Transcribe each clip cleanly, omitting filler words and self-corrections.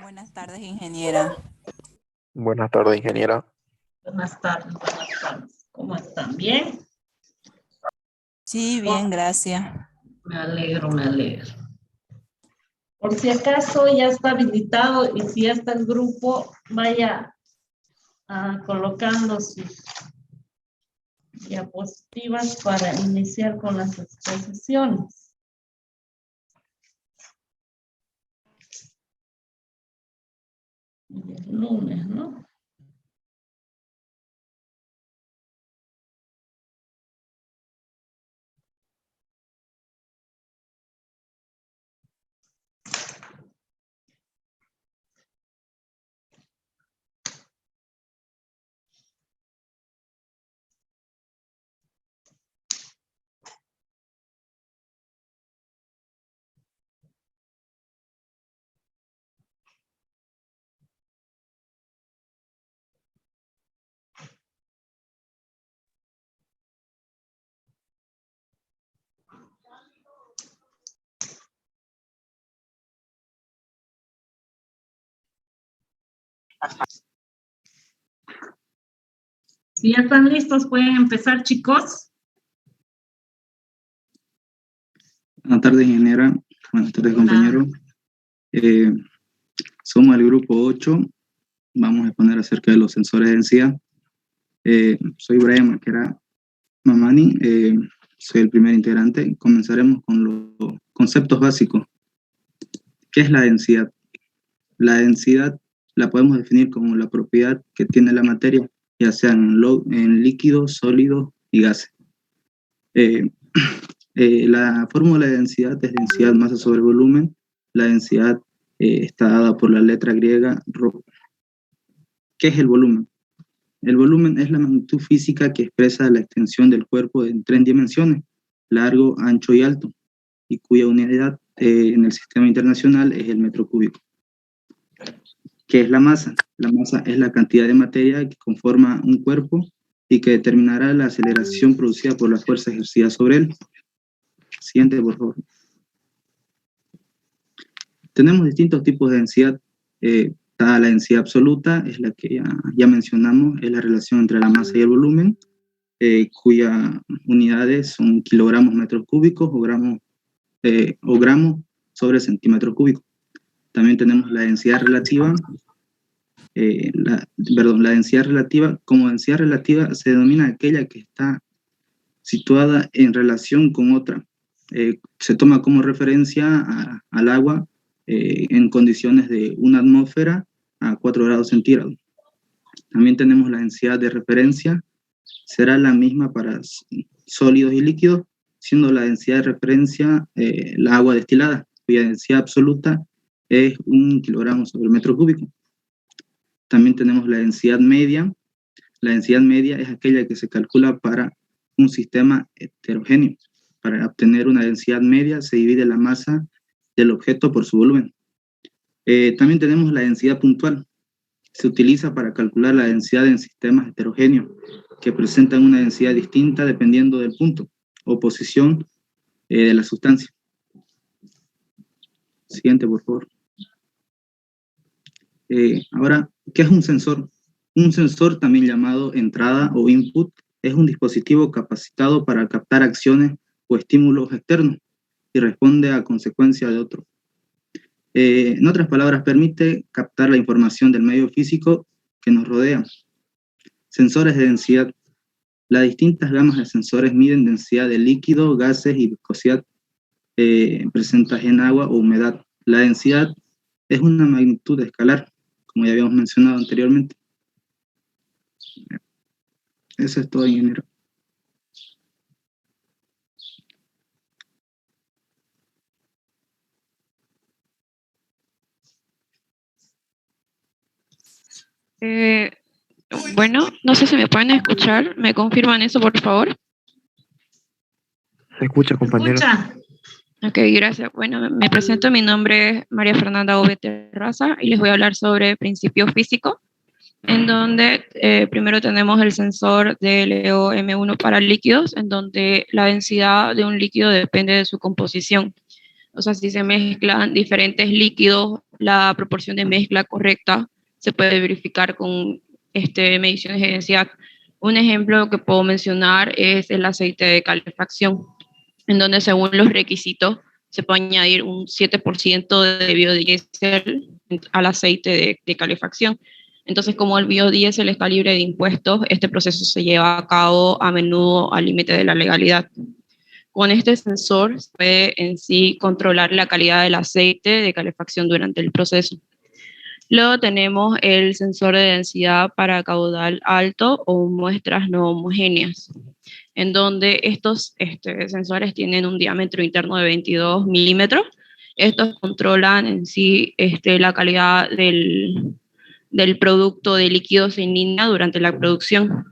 Buenas tardes, ingeniera. Buenas tardes, ingeniera. Buenas tardes, buenas tardes. ¿Cómo están? ¿Bien? Sí, bien, gracias. Me alegro, me alegro. Por si acaso ya está habilitado y si ya está el grupo, vaya colocando sus diapositivas para iniciar con las exposiciones. Y el lunes, ¿no? Si ya están listos, pueden empezar, chicos. Buenas tardes, ingeniera. Buenas tardes, compañero. Somos el grupo 8. Vamos a exponer acerca de los sensores de densidad. Soy Brian Maquera Mamani. Soy el primer integrante. Comenzaremos con los conceptos básicos. ¿Qué es la densidad? La densidad la podemos definir como la propiedad que tiene la materia, ya sea en líquidos, sólidos y gases. La fórmula de densidad es densidad masa sobre volumen. La densidad está dada por la letra griega ρ. ¿Qué es el volumen? El volumen es la magnitud física que expresa la extensión del cuerpo en 3 dimensiones, largo, ancho y alto, y cuya unidad en el sistema internacional es el metro cúbico. ¿Qué es la masa? La masa es la cantidad de materia que conforma un cuerpo y que determinará la aceleración producida por la fuerza ejercida sobre él. Siguiente, por favor. Tenemos distintos tipos de densidad. Está la densidad absoluta, es la que ya mencionamos, es la relación entre la masa y el volumen, cuyas unidades son kilogramos metros cúbicos o gramos sobre centímetro cúbico. También tenemos la densidad relativa. La densidad relativa, como densidad relativa se denomina aquella que está situada en relación con otra. Se toma como referencia al agua en condiciones de una atmósfera a 4 grados centígrados. También tenemos la densidad de referencia, será la misma para sólidos y líquidos, siendo la densidad de referencia la agua destilada, cuya densidad absoluta es 1 kilogramo sobre metro cúbico. También tenemos la densidad media. La densidad media es aquella que se calcula para un sistema heterogéneo. Para obtener una densidad media se divide la masa del objeto por su volumen. También tenemos la densidad puntual. Se utiliza para calcular la densidad en sistemas heterogéneos que presentan una densidad distinta dependiendo del punto o posición de la sustancia. Siguiente, por favor. Ahora, ¿qué es un sensor? Un sensor, también llamado entrada o input, es un dispositivo capacitado para captar acciones o estímulos externos y responde a consecuencia de otros. En otras palabras, permite captar la información del medio físico que nos rodea. Sensores de densidad. Las distintas gamas de sensores miden densidad de líquido, gases y viscosidad presentes en agua o humedad. La densidad es una magnitud escalar, como ya habíamos mencionado anteriormente. Eso es todo, ingeniero. Bueno, no sé si me pueden escuchar. ¿Me confirman eso, por favor? ¿Se escucha, compañero? Escucha. Ok, gracias. Bueno, me presento. Mi nombre es María Fernanda Ove Terraza y les voy a hablar sobre principios físicos, en donde primero tenemos el sensor de LEO M1 para líquidos, en donde la densidad de un líquido depende de su composición. O sea, si se mezclan diferentes líquidos la proporción de mezcla correcta se puede verificar con mediciones de densidad. Un ejemplo que puedo mencionar es el aceite de calefacción, en donde según los requisitos se puede añadir un 7% de biodiesel al aceite de calefacción. Entonces, como el biodiesel está libre de impuestos, este proceso se lleva a cabo a menudo al límite de la legalidad. Con este sensor se puede en sí controlar la calidad del aceite de calefacción durante el proceso. Luego tenemos el sensor de densidad para caudal alto o muestras no homogéneas, en donde estos sensores tienen un diámetro interno de 22 milímetros. Estos controlan en sí la calidad del producto de líquidos en línea durante la producción.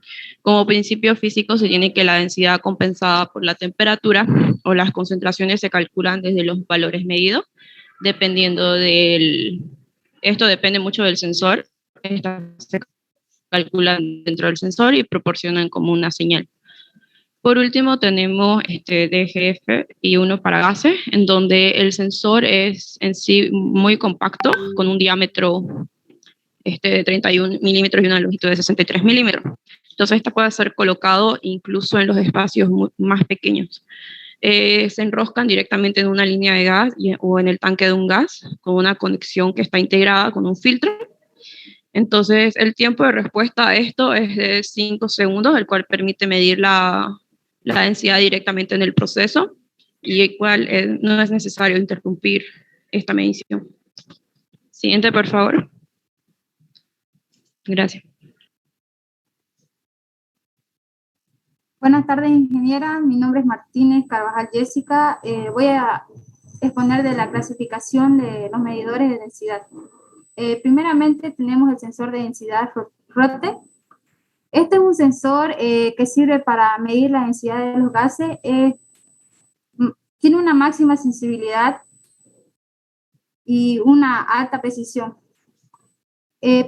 Como principio físico se tiene que la densidad compensada por la temperatura o las concentraciones se calculan desde los valores medidos, dependiendo esto depende mucho del sensor. Estas se calculan dentro del sensor y proporcionan como una señal. Por último tenemos DGF y uno para gases, en donde el sensor es en sí muy compacto, con un diámetro de 31 milímetros y una longitud de 63 milímetros. Entonces, este puede ser colocado incluso en los espacios más pequeños. Se enroscan directamente en una línea de gas o en el tanque de un gas con una conexión que está integrada con un filtro. Entonces, el tiempo de respuesta a esto es de 5 segundos, el cual permite medir la densidad directamente en el proceso y el cual no es necesario interrumpir esta medición. Siguiente, por favor. Gracias. Buenas tardes, ingeniera. Mi nombre es Martínez Carvajal Jessica. Voy a exponer de la clasificación de los medidores de densidad. Primeramente tenemos el sensor de densidad ROTE. Este es un sensor que sirve para medir la densidad de los gases. Tiene una máxima sensibilidad y una alta precisión.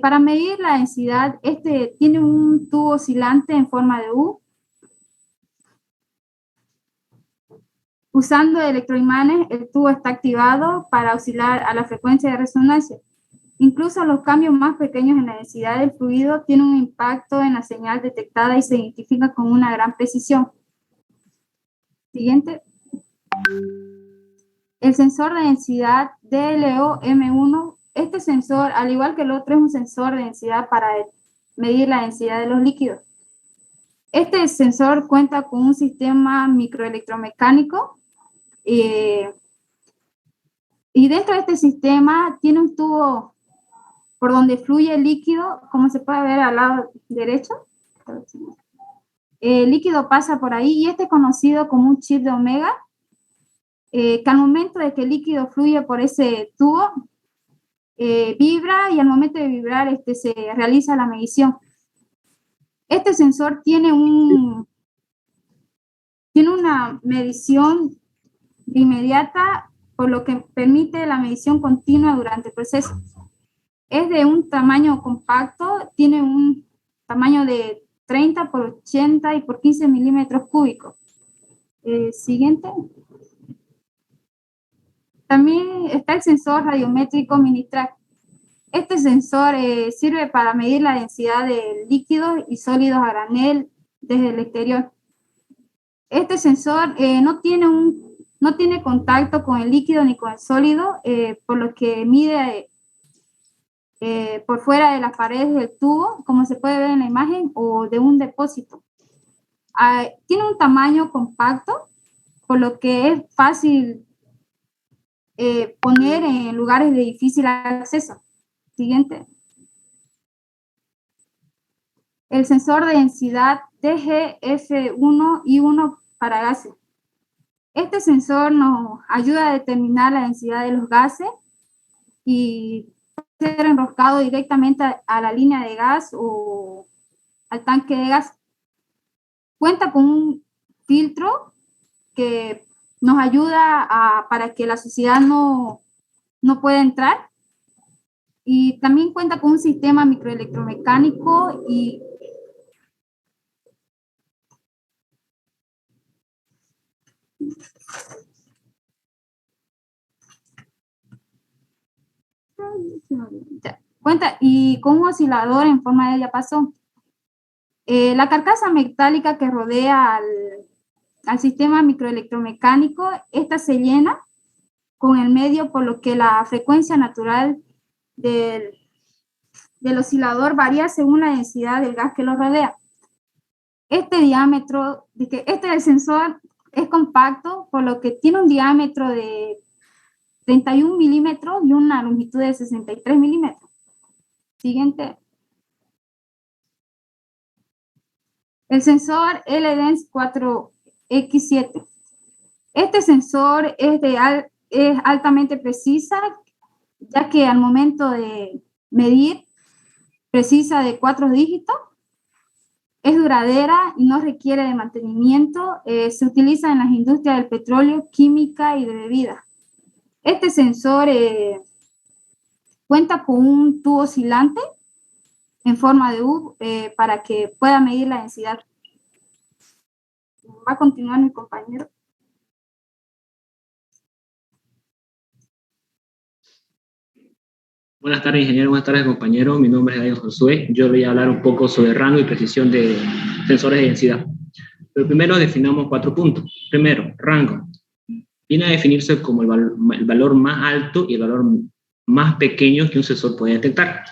Para medir la densidad, tiene un tubo oscilante en forma de U. Usando electroimanes, el tubo está activado para oscilar a la frecuencia de resonancia. Incluso los cambios más pequeños en la densidad del fluido tienen un impacto en la señal detectada y se identifica con una gran precisión. Siguiente. El sensor de densidad DLO-M1. Este sensor, al igual que el otro, es un sensor de densidad para medir la densidad de los líquidos. Este sensor cuenta con un sistema microelectromecánico y dentro de este sistema tiene un tubo por donde fluye el líquido, como se puede ver al lado derecho. El líquido pasa por ahí y este es conocido como un chip de omega, que al momento de que el líquido fluye por ese tubo, vibra y al momento de vibrar se realiza la medición. Este sensor tiene una medición inmediata, por lo que permite la medición continua durante el proceso. Es de un tamaño compacto, tiene un tamaño de 30 por 80 y por 15 milímetros cúbicos. Siguiente. También está el sensor radiométrico Minitrack. Este sensor sirve para medir la densidad de líquidos y sólidos a granel desde el exterior. Este sensor no tiene contacto con el líquido ni con el sólido, por lo que mide por fuera de las paredes del tubo, como se puede ver en la imagen, o de un depósito. Tiene un tamaño compacto, por lo que es fácil poner en lugares de difícil acceso. Siguiente. El sensor de densidad TGF1 y 1 para gases. Este sensor nos ayuda a determinar la densidad de los gases y puede ser enroscado directamente a la línea de gas o al tanque de gas. Cuenta con un filtro que nos ayuda para que la suciedad no pueda entrar. Y también cuenta con un sistema microelectromecánico y Ya. Cuenta, y con un oscilador en forma de diapasón. La carcasa metálica que rodea al sistema microelectromecánico, esta se llena con el medio, por lo que la frecuencia natural del oscilador varía según la densidad del gas que lo rodea. Este el sensor es compacto, por lo que tiene un diámetro de 31 milímetros y una longitud de 63 milímetros. Siguiente. El sensor LDENS 4X7. Este sensor es altamente precisa, ya que al momento de medir precisa de 4 dígitos, es duradera y no requiere de mantenimiento. Se utiliza en las industrias del petróleo, química y de bebidas. Este sensor cuenta con un tubo oscilante en forma de U para que pueda medir la densidad. Va a continuar mi compañero. Buenas tardes, ingeniero. Buenas tardes, compañero. Mi nombre es David Josué. Yo voy a hablar un poco sobre rango y precisión de sensores de densidad. Pero primero definamos 4 puntos. Primero, rango. Viene a definirse como el valor más alto y el valor más pequeño que un sensor puede detectar.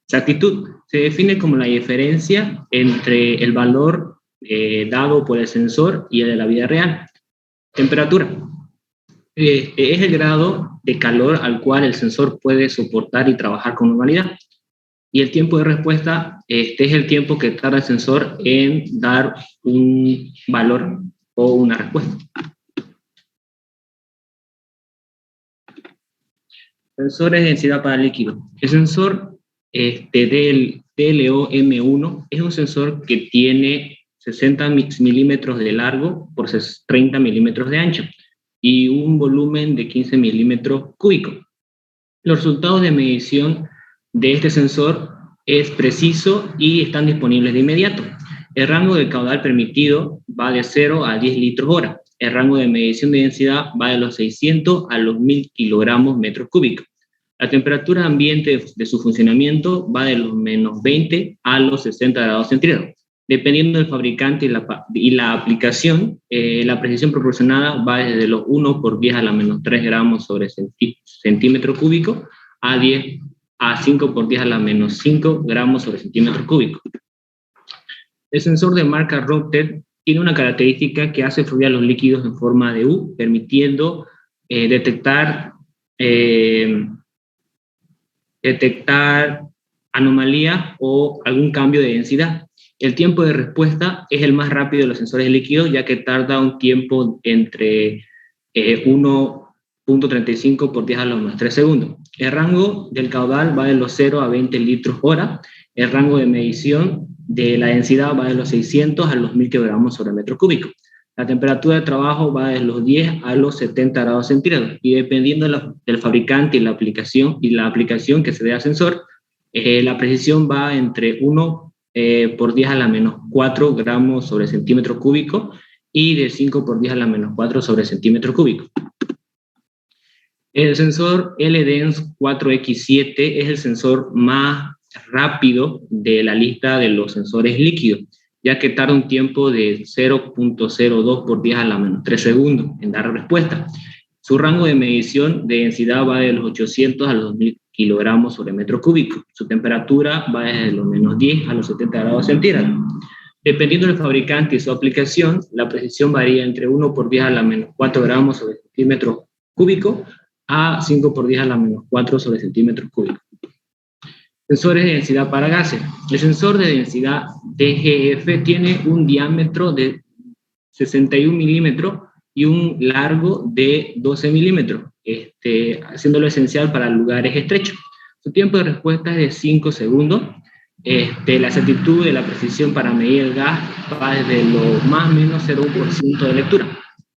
Exactitud se define como la diferencia entre el valor dado por el sensor y el de la vida real. Temperatura. Es el grado de calor al cual el sensor puede soportar y trabajar con normalidad. Y el tiempo de respuesta, es el tiempo que tarda el sensor en dar un valor o una respuesta. Sensores de densidad para líquido. El sensor del TLO-M1 es un sensor que tiene 60 milímetros de largo por 30 milímetros de ancho y un volumen de 15 milímetros cúbicos. Los resultados de medición de este sensor es preciso y están disponibles de inmediato. El rango de caudal permitido va de 0 a 10 litros hora. El rango de medición de densidad va de los 600 a los 1000 kilogramos metros cúbicos. La temperatura ambiente de su funcionamiento va de los menos 20 a los 60 grados centígrados. Dependiendo del fabricante y la aplicación, la precisión proporcionada va desde los 1 por 10 a la menos 3 gramos sobre centímetro cúbico a 5 por 10 a la menos 5 gramos sobre centímetro cúbico. El sensor de marca Rother tiene una característica que hace fluir los líquidos en forma de U, permitiendo detectar anomalías o algún cambio de densidad. El tiempo de respuesta es el más rápido de los sensores de líquidos, ya que tarda un tiempo entre 1.35 por 10 a la menos 3 segundos. El rango del caudal va de los 0 a 20 litros hora. El rango de medición de la densidad va de los 600 a los 1000 kilogramos sobre metro cúbico. La temperatura de trabajo va de los 10 a los 70 grados centígrados y dependiendo del fabricante y la aplicación que se dé al sensor, la precisión va entre 1 por 10 a la menos 4 gramos sobre centímetro cúbico y de 5 por 10 a la menos 4 sobre centímetro cúbico. El sensor LDENS 4X7 es el sensor más rápido de la lista de los sensores líquidos, ya que tarda un tiempo de 0.02 por 10 a la menos 3 segundos en dar respuesta. Su rango de medición de densidad va de los 800 a los 2000 kilogramos sobre metro cúbico. Su temperatura va desde los menos 10 a los 70 grados centígrados. Dependiendo del fabricante y su aplicación, la precisión varía entre 1 por 10 a la menos 4 gramos sobre centímetro cúbico a 5 por 10 a la menos 4 sobre centímetros cúbicos. Sensores de densidad para gases. El sensor de densidad DGF tiene un diámetro de 61 milímetros y un largo de 12 milímetros, haciéndolo esencial para lugares estrechos. Su tiempo de respuesta es de 5 segundos. La exactitud de la precisión para medir el gas va desde lo más o menos 0% de lectura.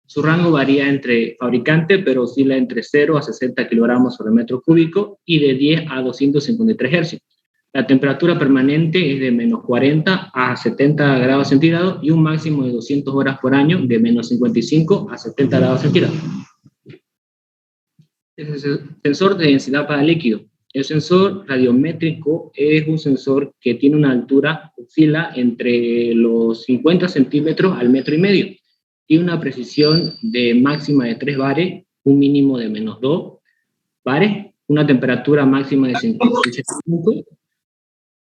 Su rango varía entre fabricante, pero oscila entre 0 a 60 kilogramos sobre metro cúbico y de 10 a 253 hercios. La temperatura permanente es de menos 40 a 70 grados centígrados y un máximo de 200 horas por año de menos 55 a 70 grados centígrados. El sensor de densidad para líquido. El sensor radiométrico es un sensor que tiene una altura, oscila entre los 50 centímetros al 1,5 metros. Tiene una precisión de máxima de 3 bares, un mínimo de -2 bares, una temperatura máxima de 58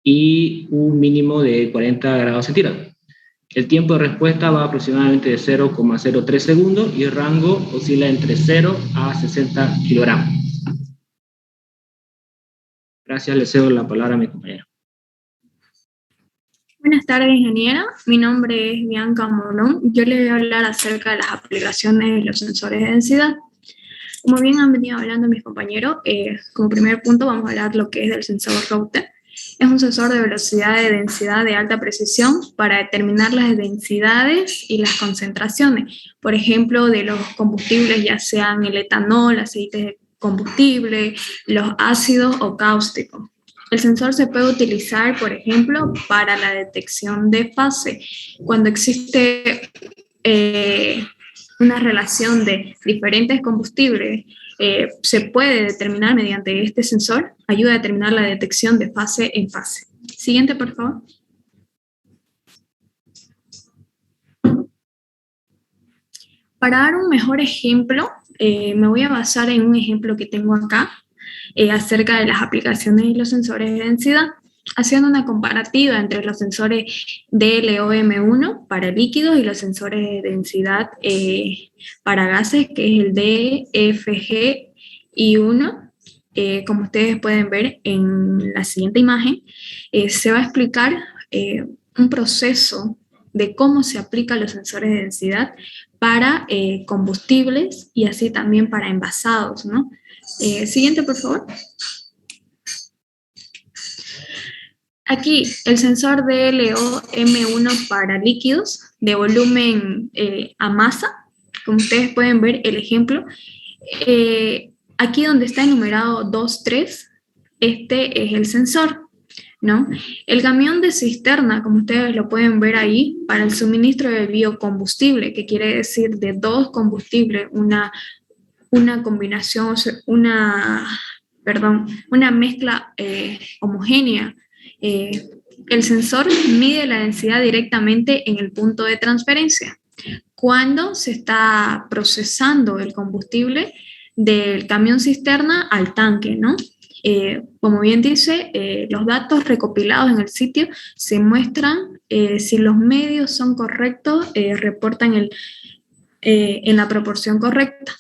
y un mínimo de 40 grados centígrados. El tiempo de respuesta va aproximadamente de 0,03 segundos y el rango oscila entre 0 a 60 kilogramos. Gracias, le cedo la palabra a mi compañero. Buenas tardes, ingeniera. Mi nombre es Bianca Morón. Yo le voy a hablar acerca de las aplicaciones de los sensores de densidad. Como bien han venido hablando mis compañeros, como primer punto vamos a hablar lo que es del sensor Raute. Es un sensor de velocidad de densidad de alta precisión para determinar las densidades y las concentraciones, por ejemplo, de los combustibles, ya sean el etanol, aceites de combustible, los ácidos o cáusticos. El sensor se puede utilizar, por ejemplo, para la detección de fase. Cuando existe una relación de diferentes combustibles, se puede determinar mediante este sensor, ayuda a determinar la detección de fase en fase. Siguiente, por favor. Para dar un mejor ejemplo, me voy a basar en un ejemplo que tengo acá, acerca de las aplicaciones y los sensores de densidad, haciendo una comparativa entre los sensores DLOM1 para líquidos y los sensores de densidad para gases, que es el DFGI1. Como ustedes pueden ver en la siguiente imagen, se va a explicar un proceso de cómo se aplican los sensores de densidad para combustibles y así también para envasados, ¿no? Siguiente, por favor. Aquí, el sensor DLOM1 para líquidos de volumen a masa. Como ustedes pueden ver el ejemplo, aquí donde está enumerado 2.3, este es el sensor, ¿no? El camión de cisterna, como ustedes lo pueden ver ahí, para el suministro de biocombustible, que quiere decir de dos combustibles, una combinación, una mezcla homogénea. El sensor mide la densidad directamente en el punto de transferencia. Cuando se está procesando el combustible del camión cisterna al tanque, ¿no? Como bien dice, los datos recopilados en el sitio se muestran, si los medios son correctos, reportan en la proporción correcta.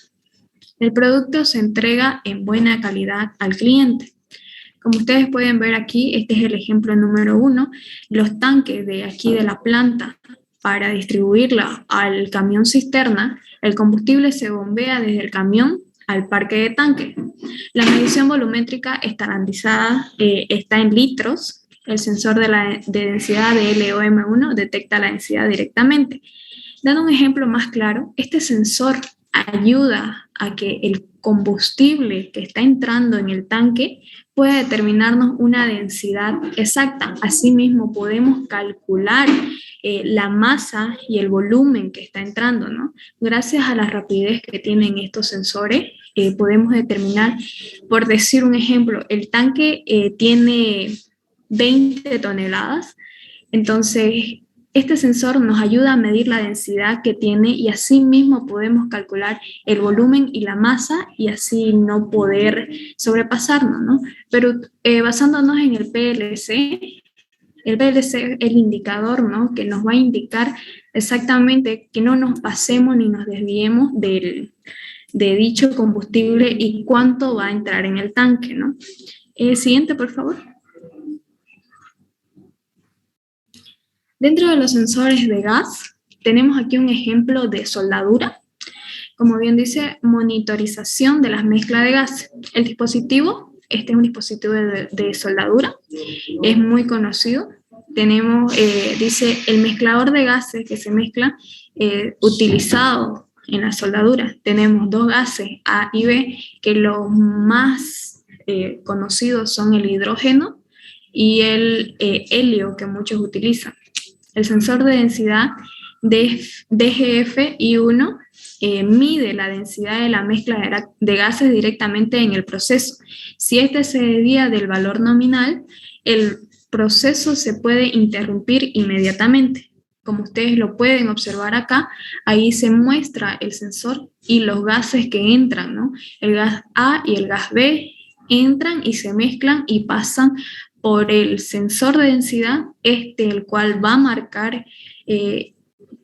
El producto se entrega en buena calidad al cliente. Como ustedes pueden ver aquí, este es el ejemplo número 1, los tanques de aquí de la planta para distribuirla al camión cisterna, el combustible se bombea desde el camión al parque de tanque. La medición volumétrica estandarizada está en litros. El sensor de densidad de LOM1 detecta la densidad directamente. Dando un ejemplo más claro, este sensor ayuda a que el combustible que está entrando en el tanque pueda determinarnos una densidad exacta. Asimismo, podemos calcular la masa y el volumen que está entrando, ¿no? Gracias a la rapidez que tienen estos sensores, podemos determinar, por decir un ejemplo, el tanque tiene 20 toneladas, entonces este sensor nos ayuda a medir la densidad que tiene y así mismo podemos calcular el volumen y la masa y así no poder sobrepasarnos, ¿no? Pero basándonos en el PLC es el indicador, ¿no? Que nos va a indicar exactamente que no nos pasemos ni nos desviemos de dicho combustible y cuánto va a entrar en el tanque, ¿no? Siguiente, por favor. Dentro de los sensores de gas, tenemos aquí un ejemplo de soldadura. Como bien dice, monitorización de las mezclas de gas. El dispositivo, este es un dispositivo de soldadura, es muy conocido. Tenemos, dice, el mezclador de gases que se mezcla utilizado en la soldadura. Tenemos dos gases, A y B, que los más conocidos son el hidrógeno y el helio, que muchos utilizan. El sensor de densidad DGF-I1 mide la densidad de la mezcla de gases directamente en el proceso. Si este se desvía del valor nominal, el proceso se puede interrumpir inmediatamente. Como ustedes lo pueden observar acá, ahí se muestra el sensor y los gases que entran, ¿no? El gas A y el gas B entran y se mezclan y pasan por el sensor de densidad, el cual va a marcar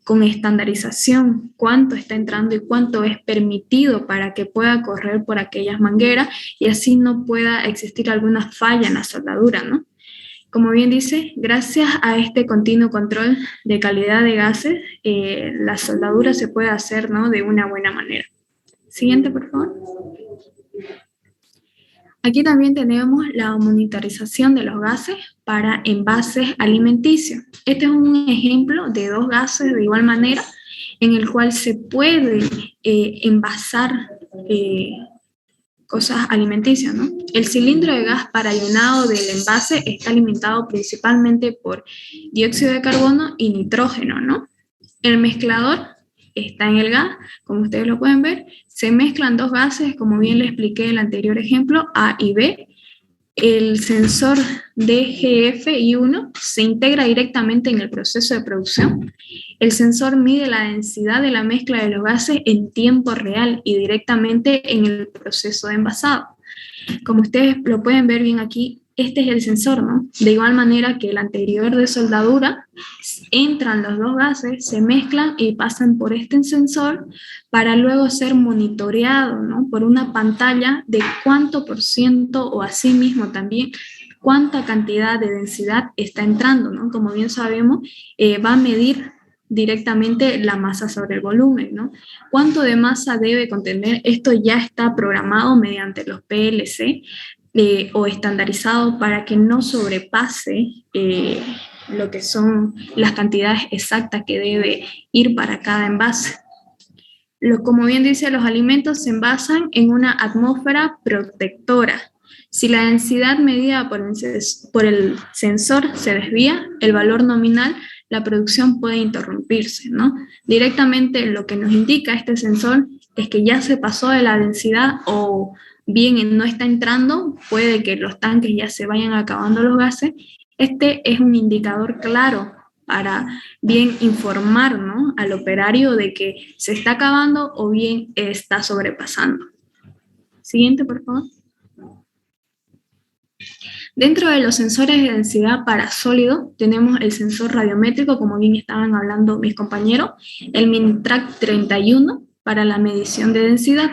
con estandarización cuánto está entrando y cuánto es permitido para que pueda correr por aquellas mangueras y así no pueda existir alguna falla en la soldadura, ¿no? Como bien dice, gracias a este continuo control de calidad de gases, la soldadura se puede hacer, ¿no?, de una buena manera. Siguiente, por favor. Aquí también tenemos la monitorización de los gases para envases alimenticios. Este es un ejemplo de dos gases de igual manera en el cual se puede envasar cosas alimenticias, ¿no? El cilindro de gas para llenado del envase está alimentado principalmente por dióxido de carbono y nitrógeno, ¿no? El mezclador está en el gas, como ustedes lo pueden ver, se mezclan dos gases, como bien le expliqué en el anterior ejemplo, A y B. El sensor DGF-I1 se integra directamente en el proceso de producción. El sensor mide la densidad de la mezcla de los gases en tiempo real y directamente en el proceso de envasado. Como ustedes lo pueden ver bien aquí, este es el sensor, ¿no? De igual manera que el anterior de soldadura, entran los dos gases, se mezclan y pasan por este sensor para luego ser monitoreado, ¿no?, por una pantalla de cuánto por ciento o así mismo también cuánta cantidad de densidad está entrando, ¿no? Como bien sabemos, va a medir directamente la masa sobre el volumen, ¿no? ¿Cuánto de masa debe contener? Esto ya está programado mediante los PLC o estandarizado para que no sobrepase lo que son las cantidades exactas que debe ir para cada envase. Como bien dice, los alimentos se envasan en una atmósfera protectora. Si la densidad medida por el sensor se desvía, el valor nominal, la producción puede interrumpirse, ¿no? Directamente lo que nos indica este sensor es que ya se pasó de la densidad o bien no está entrando, puede que los tanques ya se vayan acabando los gases. Este es un indicador claro para bien informar, ¿no?, al operario de que se está acabando o bien está sobrepasando. Siguiente, por favor. Dentro de los sensores de densidad para sólido, tenemos el sensor radiométrico, como bien estaban hablando mis compañeros, el Minitrack 31 para la medición de densidad.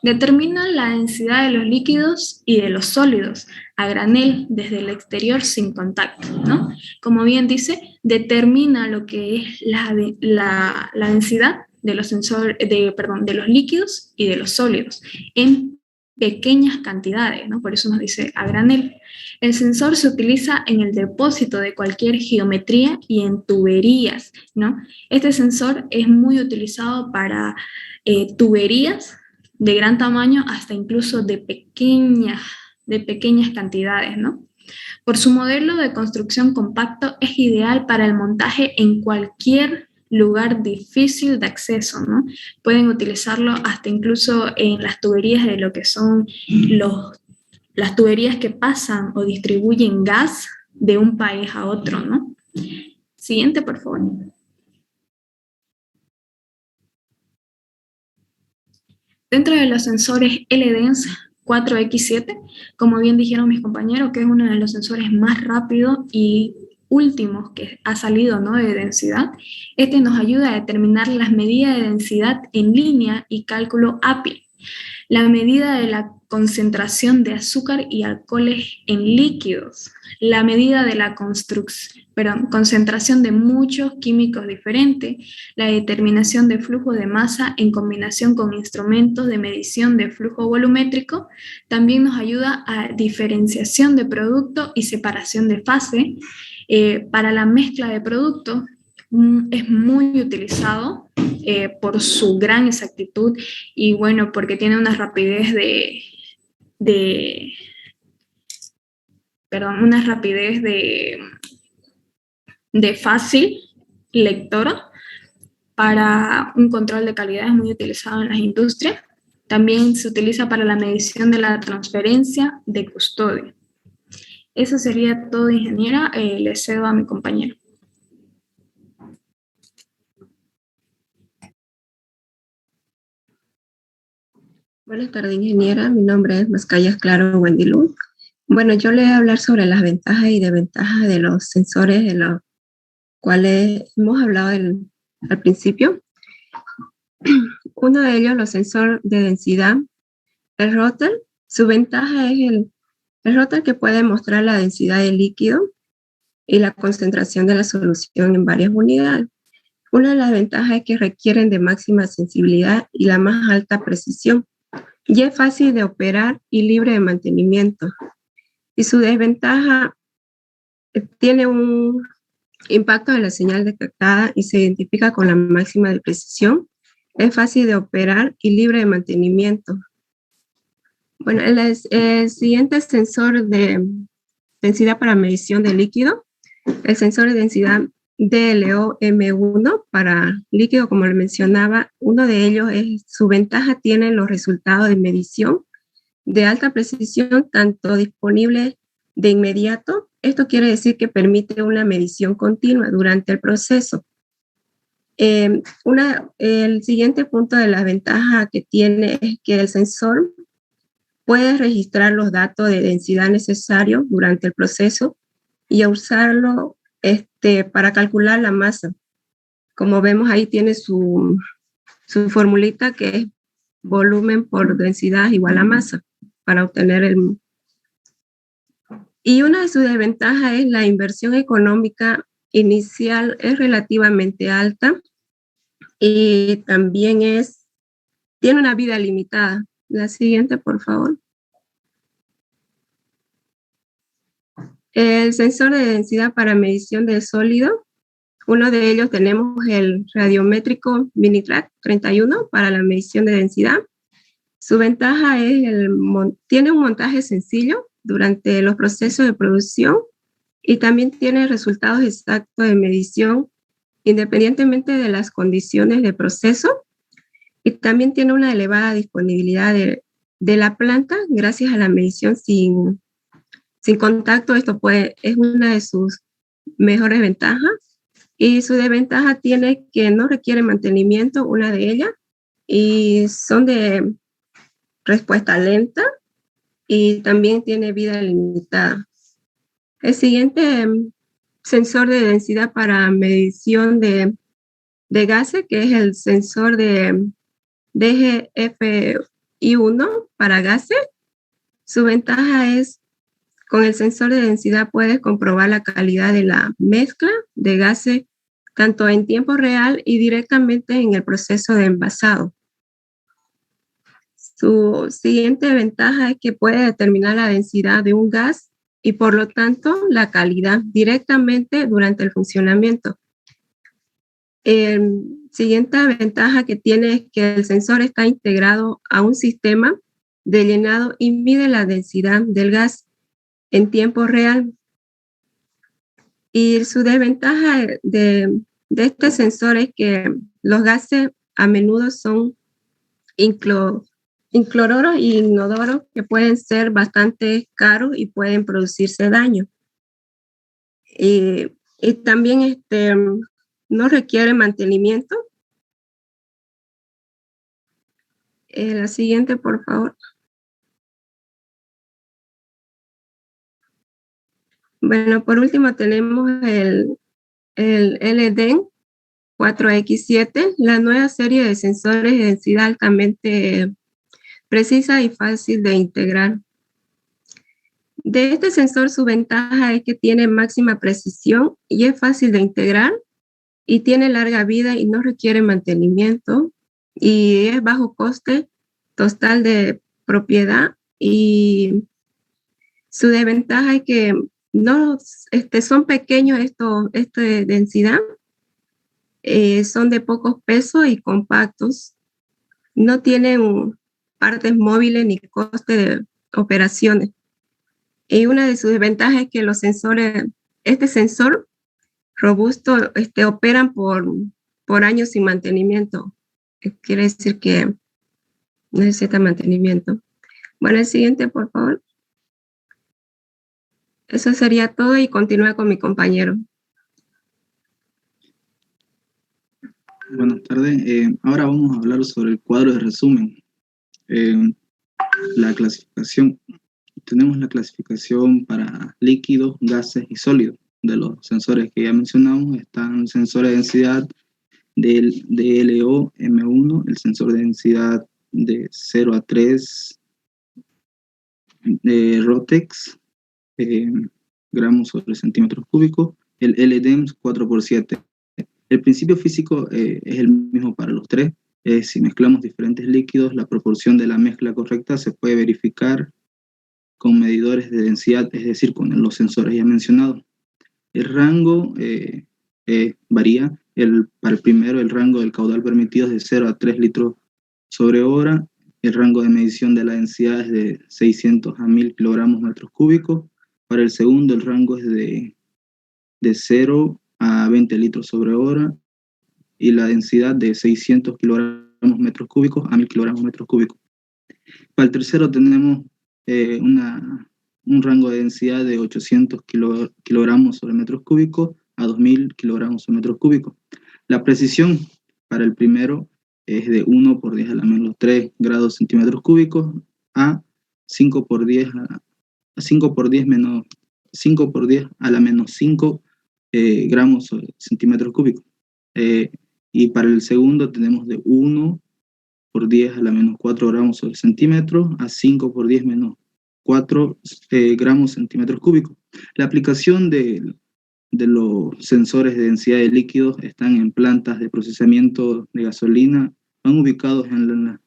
Determina la densidad de los líquidos y de los sólidos a granel desde el exterior sin contacto, ¿no? Como bien dice, determina lo que es la densidad de los de los líquidos y de los sólidos en pequeñas cantidades, ¿no? Por eso nos dice a granel. El sensor se utiliza en el depósito de cualquier geometría y en tuberías, ¿no? Este sensor es muy utilizado para tuberías de gran tamaño hasta incluso de pequeñas cantidades, ¿no? Por su modelo de construcción compacto es ideal para el montaje en cualquier lugar difícil de acceso, ¿no? Pueden utilizarlo hasta incluso en las tuberías de lo que son las tuberías que pasan o distribuyen gas de un país a otro, ¿no? Siguiente, por favor. Dentro de los sensores LDENS 4X7, como bien dijeron mis compañeros, que es uno de los sensores más rápidos y últimos que ha salido, ¿no?, de densidad, este nos ayuda a determinar las medidas de densidad en línea y cálculo API, la medida de la concentración de azúcar y alcoholes en líquidos, la medida de la concentración de muchos químicos diferentes, la determinación de flujo de masa en combinación con instrumentos de medición de flujo volumétrico. También nos ayuda a diferenciación de producto y separación de fase. Para la mezcla de productos es muy utilizado por su gran exactitud y bueno, porque tiene una rapidez una rapidez de fácil lectora para un control de calidad, es muy utilizado en las industrias. También se utiliza para la medición de la transferencia de custodia. Eso sería todo, ingeniera. Le cedo a mi compañero. Buenas tardes, ingeniera. Mi nombre es Mascayas Claro Wendy Luz. Bueno, yo le voy a hablar sobre las ventajas y desventajas de los sensores de los cuales hemos hablado al principio. Uno de ellos, los sensores de densidad, el Rotor. Su ventaja es el Rotor, que puede mostrar la densidad del líquido y la concentración de la solución en varias unidades. Una de las ventajas es que requieren de máxima sensibilidad y la más alta precisión, y es fácil de operar y libre de mantenimiento. Y su desventaja, tiene un impacto en la señal detectada y se identifica con la máxima de precisión. Es fácil de operar y libre de mantenimiento. Bueno, el siguiente sensor de densidad para medición de líquido, el sensor de densidad DLO-M1 para líquido, como le mencionaba, uno de ellos es, su ventaja tiene los resultados de medición de alta precisión, tanto disponibles de inmediato. Esto quiere decir que permite una medición continua durante el proceso. El siguiente punto de la ventaja que tiene es que el sensor puede registrar los datos de densidad necesarios durante el proceso y usarlo para calcular la masa. Como vemos ahí tiene su formulita, que es volumen por densidad igual a masa, para obtener el... Y una de sus desventajas es la inversión económica inicial es relativamente alta y también tiene una vida limitada. La siguiente, por favor. El sensor de densidad para medición de sólido. Uno de ellos tenemos el radiométrico Minitrack 31 para la medición de densidad. Su ventaja es tiene un montaje sencillo durante los procesos de producción y también tiene resultados exactos de medición independientemente de las condiciones de proceso, y también tiene una elevada disponibilidad de la planta gracias a la medición sin contacto. Esto es una de sus mejores ventajas. Y su desventaja tiene que no requiere mantenimiento, una de ellas, y son de respuesta lenta y también tiene vida limitada. El siguiente sensor de densidad para medición de gases, que es el sensor de DGFI1 para gases. Su ventaja es, con el sensor de densidad puedes comprobar la calidad de la mezcla de gases tanto en tiempo real y directamente en el proceso de envasado. Su siguiente ventaja es que puede determinar la densidad de un gas y por lo tanto la calidad directamente durante el funcionamiento. Siguiente ventaja que tiene es que el sensor está integrado a un sistema de llenado y mide la densidad del gas en tiempo real. Y su desventaja de este sensor es que los gases a menudo son incoloros y inodoros, que pueden ser bastante caros y pueden producirse daño. Y también no requiere mantenimiento. La siguiente, por favor. Bueno, por último tenemos el LDEN 4X7, la nueva serie de sensores de densidad altamente precisa y fácil de integrar. De este sensor, su ventaja es que tiene máxima precisión y es fácil de integrar y tiene larga vida y no requiere mantenimiento y es bajo coste total de propiedad. Y su desventaja es que no son pequeños de densidad, son de pocos pesos y compactos, no tienen partes móviles ni coste de operaciones. Y una de sus desventajas es que los sensores, este sensor robusto, operan por por año sin mantenimiento. Quiere decir que necesita mantenimiento. Bueno, el siguiente, por favor. Eso sería todo y continúe con mi compañero. Buenas tardes. Ahora vamos a hablar sobre el cuadro de resumen. La clasificación. Tenemos la clasificación para líquidos, gases y sólidos. De los sensores que ya mencionamos, están sensores de densidad del DLO M1, el sensor de densidad de 0 a 3 de Rotex, gramos sobre centímetros cúbicos, el LDEMS 4x7. El principio físico es el mismo para los tres. Si mezclamos diferentes líquidos, la proporción de la mezcla correcta se puede verificar con medidores de densidad, es decir, con los sensores ya mencionados. El rango varía. Para el primero, el rango del caudal permitido es de 0 a 3 litros sobre hora. El rango de medición de la densidad es de 600 a 1000 kilogramos metros cúbicos. Para el segundo, el rango es de 0 a 20 litros sobre hora. Y la densidad de 600 kilogramos metros cúbicos a 1000 kilogramos metros cúbicos. Para el tercero tenemos un rango de densidad de 800 kilogramos sobre metros cúbicos a 2000 kilogramos sobre metros cúbicos. La precisión para el primero es de 1 por 10 a la menos 3 grados centímetros cúbicos a 5 por 10 a la menos 5 gramos sobre centímetros cúbicos. Y para el segundo tenemos de 1 por 10 a la menos 4 gramos sobre centímetro a 5 por 10 menos 4 gramos centímetros cúbicos. La aplicación de los sensores de densidad de líquidos están en plantas de procesamiento de gasolina, van ubicados en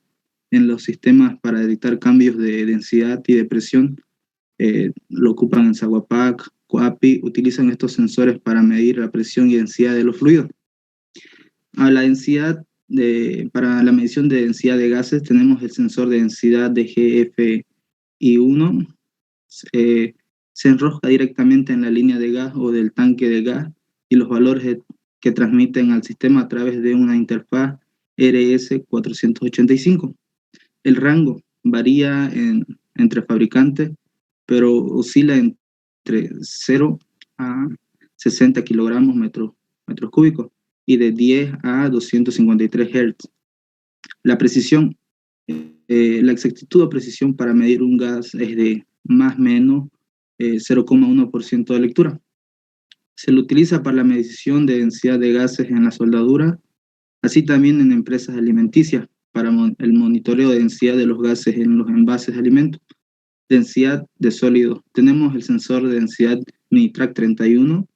los sistemas para detectar cambios de densidad y de presión. Lo ocupan en Saguapac, Coapi, utilizan estos sensores para medir la presión y densidad de los fluidos. A la densidad para la medición de densidad de gases tenemos el sensor de densidad de GFI1. Se enrosca directamente en la línea de gas o del tanque de gas y los valores que transmiten al sistema a través de una interfaz RS485. El rango varía entre fabricantes, pero oscila entre 0 a 60 kilogramos metros cúbicos y de 10 a 253 Hz. La precisión, la exactitud o precisión para medir un gas es de más o menos 0,1% de lectura. Se lo utiliza para la medición de densidad de gases en la soldadura, así también en empresas alimenticias, para el monitoreo de densidad de los gases en los envases de alimentos. Densidad de sólidos. Tenemos el sensor de densidad Minitrack 31.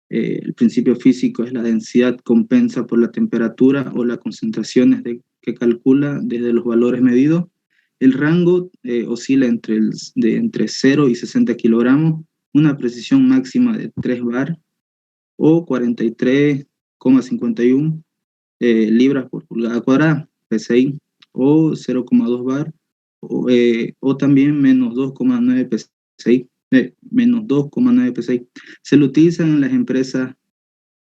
El principio físico es la densidad compensa por la temperatura o las concentraciones que calcula desde los valores medidos. El rango oscila entre 0 y 60 kilogramos, una precisión máxima de 3 bar o 43,51 libras por pulgada cuadrada, PSI, o 0,2 bar, o también menos 2,9 PSI. Menos 2,9 PSI. Se lo utilizan en las empresas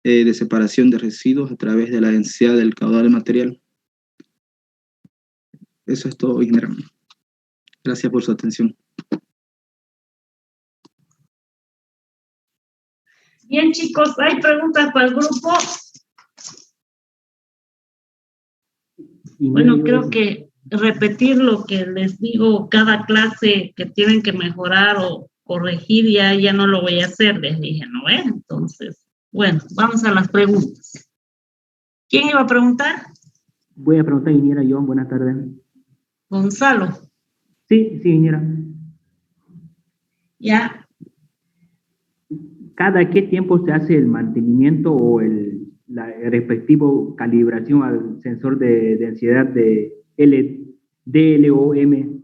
de separación de residuos a través de la densidad del caudal material. Eso es todo, ingeniero. Gracias por su atención. Bien, chicos, ¿hay preguntas para el grupo? Bueno, creo que repetir lo que les digo cada clase que tienen que mejorar o corregir, ya no lo voy a hacer, les dije, ¿no ven? Entonces, bueno, vamos a las preguntas. ¿Quién iba a preguntar? Voy a preguntar, ingeniera John, buenas tardes. Gonzalo. Sí, ingeniera. Ya. ¿Cada qué tiempo se hace el mantenimiento o la respectivo calibración al sensor de densidad de DLOM?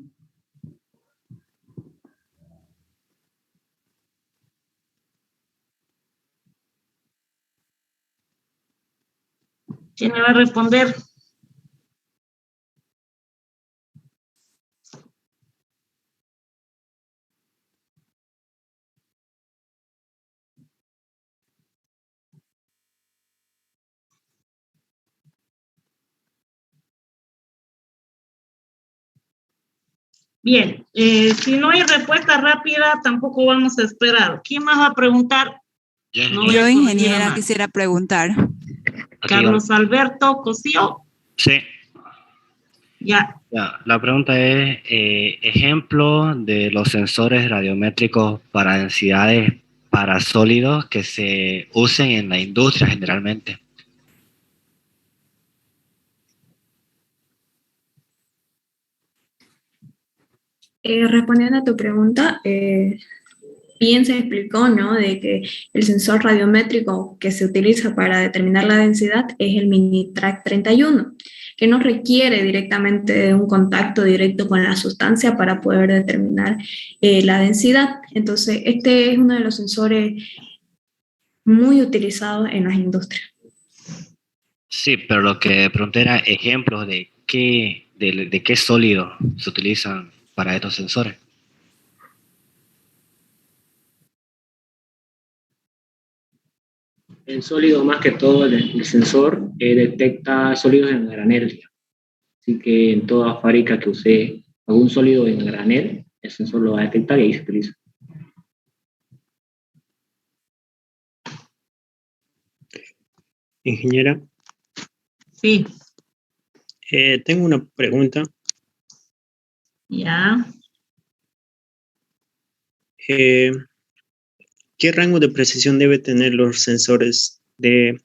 ¿Quién me va a responder? Bien, si no hay respuesta rápida, tampoco vamos a esperar. ¿Quién más va a preguntar? No voy a Yo, corregir a ingeniera, nadie. quisiera preguntar. Carlos Alberto Cosío, Sí. ya. Ya, la pregunta es, ejemplo de los sensores radiométricos para densidades para sólidos que se usen en la industria generalmente. Respondiendo a tu pregunta, bien se explicó, ¿no?, de que el sensor radiométrico que se utiliza para determinar la densidad es el Minitrack 31, que no requiere directamente de un contacto directo con la sustancia para poder determinar la densidad. Entonces, este es uno de los sensores muy utilizados en las industrias. Sí, pero lo que pregunté era ejemplos de qué sólidos se utilizan para estos sensores. El sólido, más que todo, el sensor detecta sólidos en granel. Así que en toda fábrica que use algún sólido en granel, el sensor lo va a detectar y ahí se utiliza. Ingeniera. Sí. Tengo una pregunta. Ya. ¿Qué rango de precisión debe tener los sensores de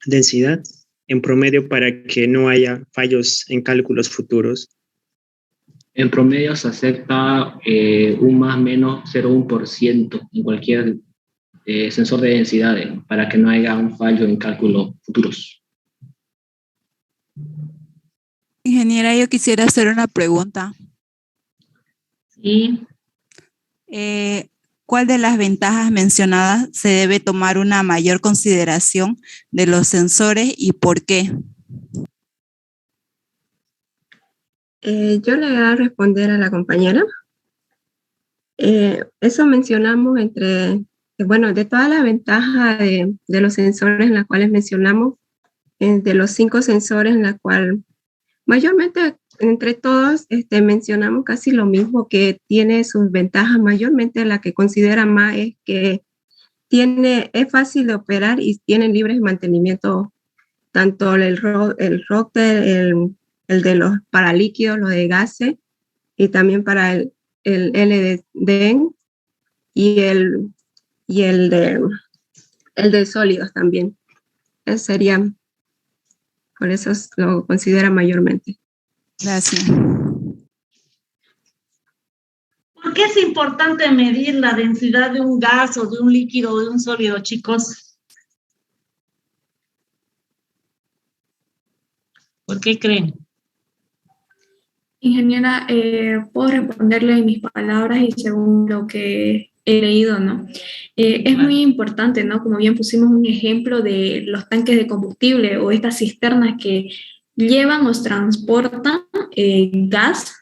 densidad en promedio para que no haya fallos en cálculos futuros? En promedio se acepta un más o menos 0,1% en cualquier sensor de densidades para que no haya un fallo en cálculos futuros. Ingeniera, yo quisiera hacer una pregunta. Sí. ¿Cuál de las ventajas mencionadas se debe tomar una mayor consideración de los sensores y por qué? Yo le voy a responder a la compañera. Eso mencionamos de todas las ventajas de los sensores en las cuales mencionamos, de los 5 sensores en la cual mayormente entre todos mencionamos casi lo mismo, que tiene sus ventajas. Mayormente la que considera más es que es fácil de operar y tiene libres mantenimiento, tanto el Rockter, el de los para líquidos, los de gases, y también para el LDN y el de sólidos también. Eso sería, por eso lo considera mayormente. Gracias. ¿Por qué es importante medir la densidad de un gas o de un líquido o de un sólido, chicos? ¿Por qué creen? Ingeniera, puedo responderle en mis palabras y según lo que he leído, ¿no? Es muy importante, ¿no? Como bien pusimos un ejemplo de los tanques de combustible o estas cisternas que llevan o transportan gas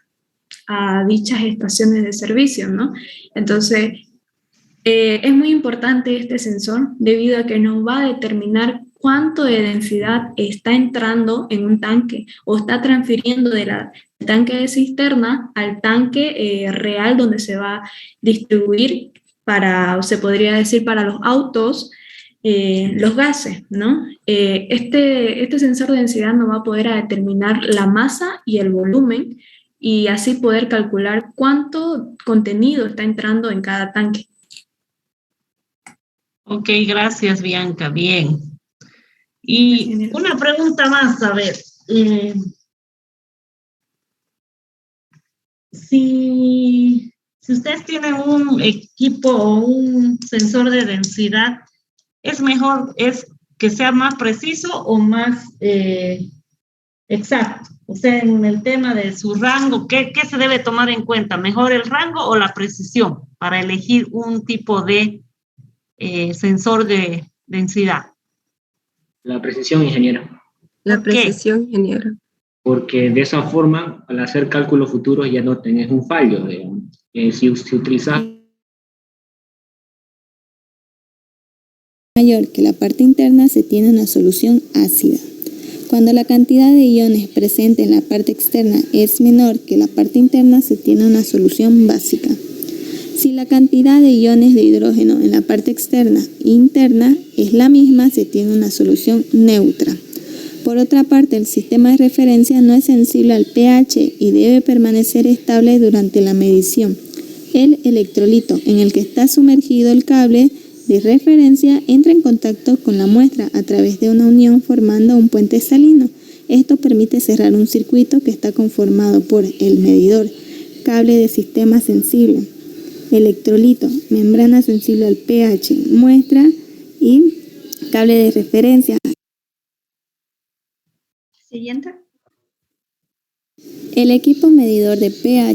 a dichas estaciones de servicio, ¿no? Entonces, es muy importante este sensor debido a que nos va a determinar cuánto de densidad está entrando en un tanque o está transfiriendo del tanque de cisterna al tanque real donde se va a distribuir o se podría decir para los autos, los gases, ¿no? Este sensor de densidad nos va a poder determinar la masa y el volumen y así poder calcular cuánto contenido está entrando en cada tanque. Ok, gracias, Bianca, bien. Y una pregunta más, a ver. Si ustedes tienen un equipo o un sensor de densidad, ¿es mejor que sea más preciso o más exacto? O sea, en el tema de su rango, ¿qué se debe tomar en cuenta? ¿Mejor el rango o la precisión para elegir un tipo de sensor de densidad? La precisión, ingeniera. La precisión, ingeniera. Porque de esa forma, al hacer cálculos futuros ya no tenés un fallo. Si utilizas mayor que la parte interna, se tiene una solución ácida. Cuando la cantidad de iones presente en la parte externa es menor que la parte interna, se tiene una solución básica. Si la cantidad de iones de hidrógeno en la parte externa e interna es la misma, se tiene una solución neutra. Por otra parte, el sistema de referencia no es sensible al pH y debe permanecer estable durante la medición. El electrolito en el que está sumergido el cable de referencia entra en contacto con la muestra a través de una unión formando un puente salino. Esto permite cerrar un circuito que está conformado por el medidor, cable de sistema sensible, electrolito, membrana sensible al pH, muestra y cable de referencia. Siguiente. El equipo medidor de pH.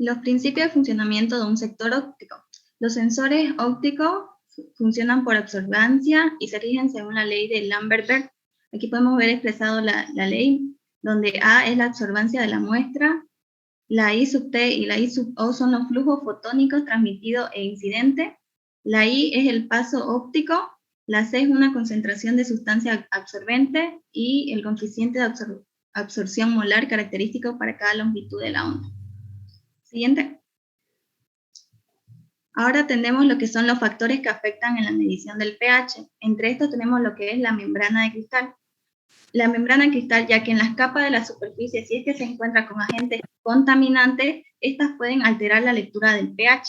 Los principios de funcionamiento de un sector óptico. Los sensores ópticos funcionan por absorbancia y se rigen según la ley de Lambert-Ebbets. Aquí podemos ver expresado la ley, donde A es la absorbancia de la muestra, la I sub T y la I sub O son los flujos fotónicos transmitidos e incidentes, la I es el paso óptico, la C es una concentración de sustancia absorbente y el coeficiente de absorción molar característico para cada longitud de la onda. Siguiente. Ahora tenemos lo que son los factores que afectan en la medición del pH. Entre estos tenemos lo que es la membrana de cristal. La membrana de cristal, ya que en las capas de la superficie, si es que se encuentra con agentes contaminantes, estas pueden alterar la lectura del pH.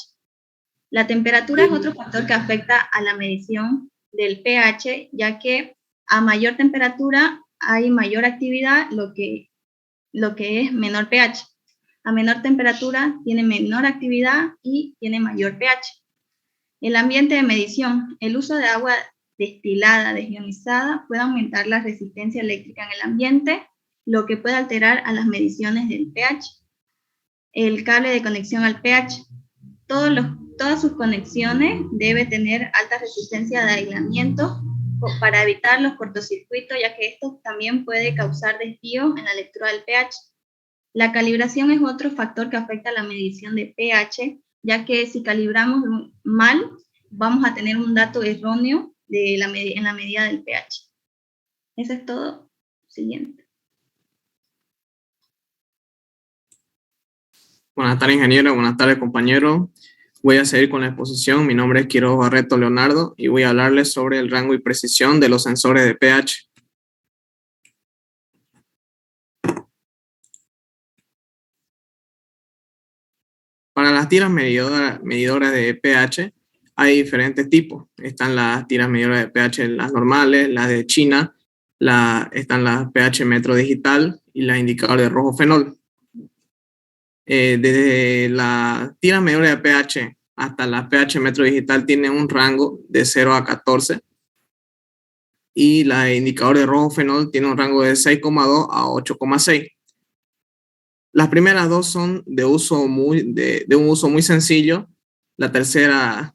La temperatura es otro factor que afecta a la medición del pH, ya que a mayor temperatura hay mayor actividad, lo que es menor pH. A menor temperatura tiene menor actividad y tiene mayor pH. El ambiente de medición. El uso de agua destilada, desionizada, puede aumentar la resistencia eléctrica en el ambiente, lo que puede alterar a las mediciones del pH. El cable de conexión al pH. Todas sus conexiones deben tener alta resistencia de aislamiento para evitar los cortocircuitos, ya que esto también puede causar desvíos en la lectura del pH. La calibración es otro factor que afecta a la medición de pH, ya que si calibramos mal, vamos a tener un dato erróneo en la medida del pH. Eso es todo. Siguiente. Buenas tardes, ingeniero. Buenas tardes, compañero. Voy a seguir con la exposición. Mi nombre es Quiroz Barreto Leonardo y voy a hablarles sobre el rango y precisión de los sensores de pH. Para las tiras medidoras de pH hay diferentes tipos. Están las tiras medidoras de pH, las normales, las de China, están las pH metro digital y las indicadores de rojo fenol. Desde la tira medidora de pH hasta la pH metro digital tiene un rango de 0 a 14 y la indicador de rojo fenol tiene un rango de 6,2 a 8,6. Las primeras dos son de un uso muy sencillo. La tercera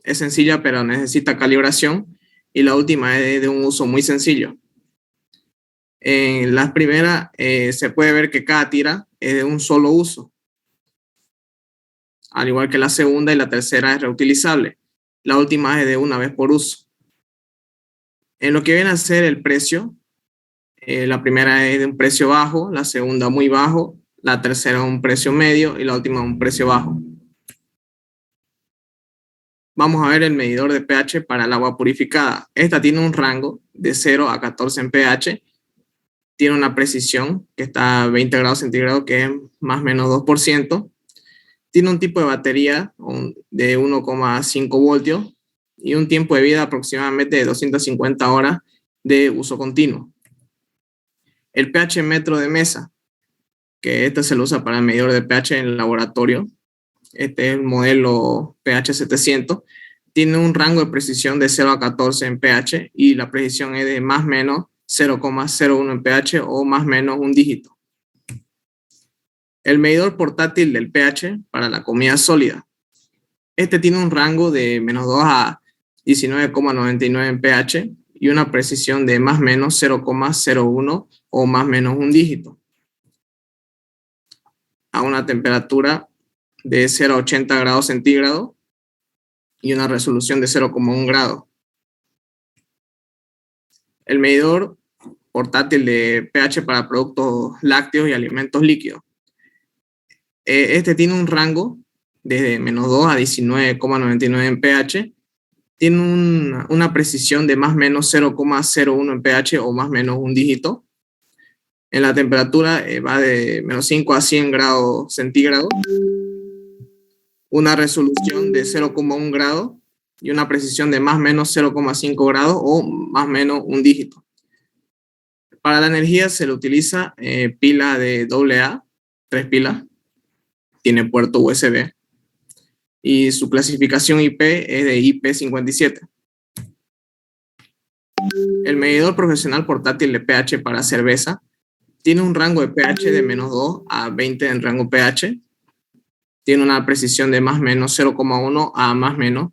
es sencilla pero necesita calibración y la última es de un uso muy sencillo. En las primeras se puede ver que cada tira es de un solo uso, al igual que la segunda y la tercera es reutilizable. La última es de una vez por uso. En lo que viene a ser el precio, la primera es de un precio bajo, la segunda muy bajo, la tercera un precio medio y la última un precio bajo. Vamos a ver el medidor de pH para el agua purificada. Esta tiene un rango de 0 a 14 en pH. Tiene una precisión que está a 20 grados centígrados, que es más o menos 2%. Tiene un tipo de batería de 1,5 voltios y un tiempo de vida aproximadamente de 250 horas de uso continuo. El pH metro de mesa, que este se lo usa para el medidor de pH en el laboratorio. Este es el modelo pH 700. Tiene un rango de precisión de 0 a 14 en pH y la precisión es de más o menos 0,01 en pH o más o menos un dígito. El medidor portátil del pH para la comida sólida. Este tiene un rango de menos 2 a 19,99 en pH y una precisión de más o menos 0,01 o más o menos un dígito. A una temperatura de 0 a 80 grados centígrados y una resolución de 0,1 grado. el medidor portátil de pH para productos lácteos y alimentos líquidos. Este tiene un rango desde -2 a 19,99 en pH. Tiene una precisión de más o menos 0,01 en pH o más o menos un dígito. En la temperatura va de -5 a 100 grados centígrados. Una resolución de 0,1 grado y una precisión de más o menos 0,5 grados o más o menos un dígito. Para la energía se le utiliza pila de AA, 3 pilas. Tiene puerto USB. Y su clasificación IP es de IP57. El medidor profesional portátil de pH para cerveza tiene un rango de pH de -2 a 20 en rango pH. Tiene una precisión de más o menos 0,1 a más o menos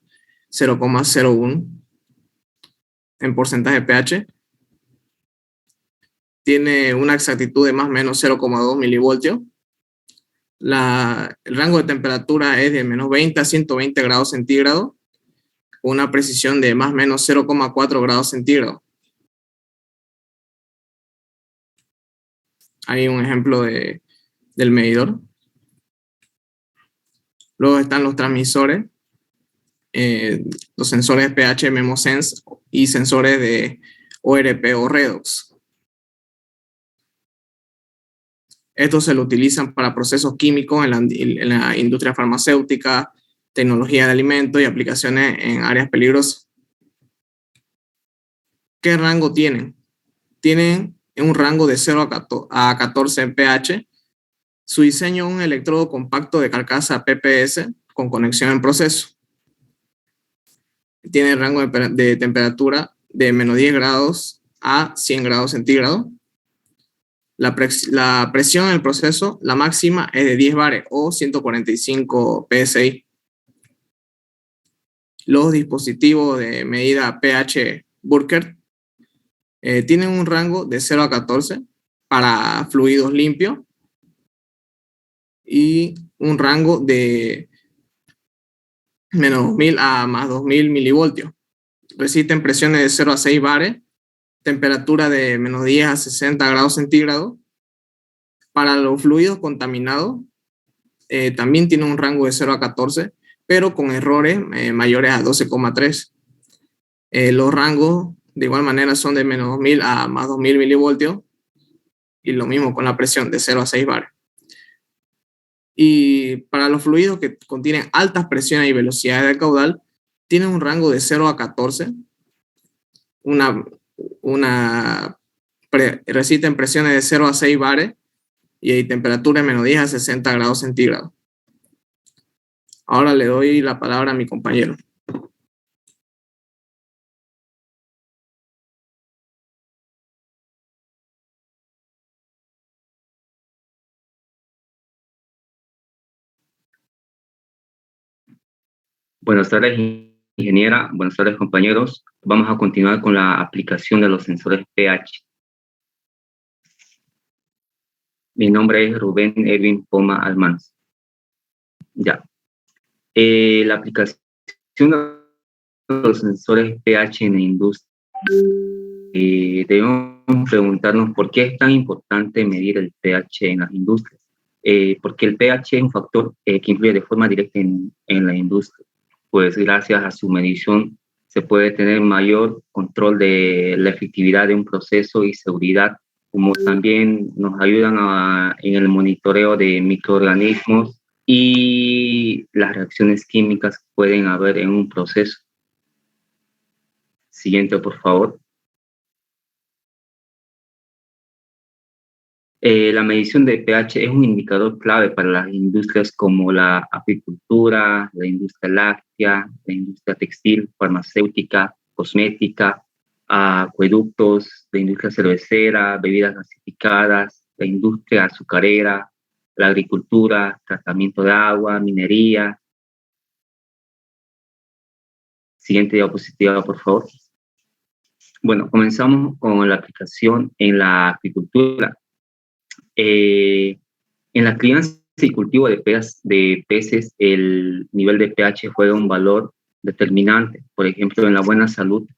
0,01 en porcentaje de pH. Tiene una exactitud de más o menos 0,2 milivoltios. El rango de temperatura es de -20 a 120 grados centígrados, con una precisión de más o menos 0,4 grados centígrados. Hay un ejemplo del medidor. Luego están los transmisores, los sensores de pH MemoSense y sensores de ORP o Redox. Estos se lo utilizan para procesos químicos en la industria farmacéutica, tecnología de alimentos y aplicaciones en áreas peligrosas. ¿Qué rango tienen? Tienen un rango de 0 a 14 en pH. Su diseño es un electrodo compacto de carcasa PPS con conexión en proceso. Tiene rango de temperatura de -10 grados a 100 grados centígrados. La presión en el proceso, la máxima es de 10 bares o 145 psi. Los dispositivos de medida pH Burkert tienen un rango de 0 a 14 para fluidos limpios y un rango de -1000 a más 2000 milivoltios. Resisten presiones de 0 a 6 bares, temperatura de -10 a 60 grados centígrados. Para los fluidos contaminados, también tiene un rango de 0 a 14, pero con errores mayores a 12,3. Los rangos, de igual manera, son de -2000 a más 2000 milivoltios, y lo mismo con la presión de 0 a 6 bares. Y para los fluidos que contienen altas presiones y velocidades de caudal, tienen un rango de 0 a 14, resisten presiones de 0 a 6 bares y hay temperatura de -10 a 60 grados centígrados. Ahora le doy la palabra a mi compañero. Buenas tardes, ingeniera. Buenas tardes, compañeros. Vamos a continuar con la aplicación de los sensores pH. Mi nombre es Rubén Edwin Poma Almanz. Ya. La aplicación de los sensores pH en la industria. Debemos preguntarnos por qué es tan importante medir el pH en las industrias. Porque el pH es un factor que influye de forma directa en la industria. Pues gracias a su medición se puede tener mayor control de la efectividad de un proceso y seguridad, como también nos ayudan en el monitoreo de microorganismos y las reacciones químicas que pueden haber en un proceso. Siguiente, por favor. La medición de pH es un indicador clave para las industrias como la apicultura, la industria láctea, la industria textil, farmacéutica, cosmética, acueductos, la industria cervecera, bebidas gasificadas, la industria azucarera, la agricultura, tratamiento de agua, minería. Siguiente diapositiva, por favor. Bueno, comenzamos con la aplicación en la apicultura. En la crianza y cultivo de peces, el nivel de pH juega un valor determinante. Por ejemplo, en la buena salud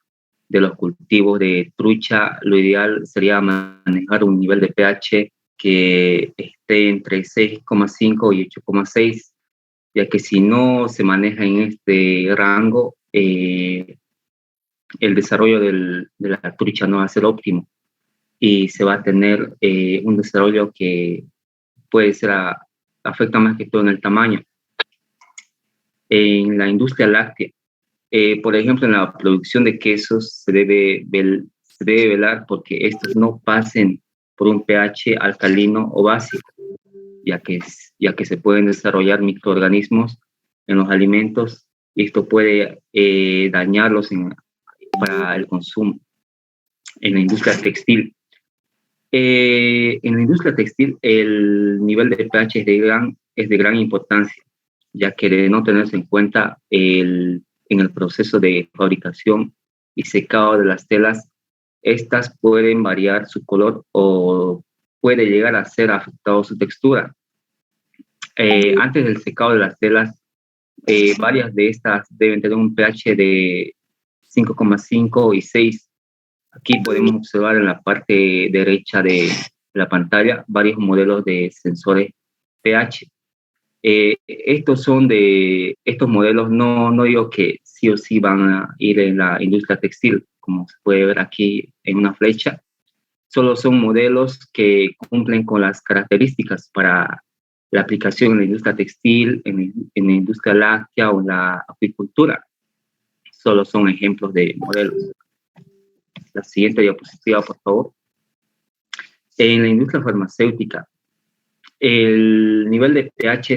de los cultivos de trucha, lo ideal sería manejar un nivel de pH que esté entre 6,5 y 8,6, ya que si no se maneja en este rango, el desarrollo de la trucha no va a ser óptimo y se va a tener un desarrollo que puede ser, afecta más que todo en el tamaño. En la industria láctea, por ejemplo, en la producción de quesos se debe velar porque estos no pasen por un pH alcalino o básico, ya que se pueden desarrollar microorganismos en los alimentos y esto puede dañarlos para el consumo. En la industria textil, el nivel de pH es de gran importancia, ya que de no tenerse en cuenta en el proceso de fabricación y secado de las telas, estas pueden variar su color o puede llegar a ser afectado su textura. Antes del secado de las telas, varias de estas deben tener un pH de 5,5 y 6. Aquí podemos observar en la parte derecha de la pantalla varios modelos de sensores pH. Estos modelos no digo que sí o sí van a ir en la industria textil, como se puede ver aquí en una flecha. Solo son modelos que cumplen con las características para la aplicación en la industria textil, en la industria láctea o en la acuicultura. Solo son ejemplos de modelos. La siguiente diapositiva, por favor. En la industria farmacéutica, el nivel de pH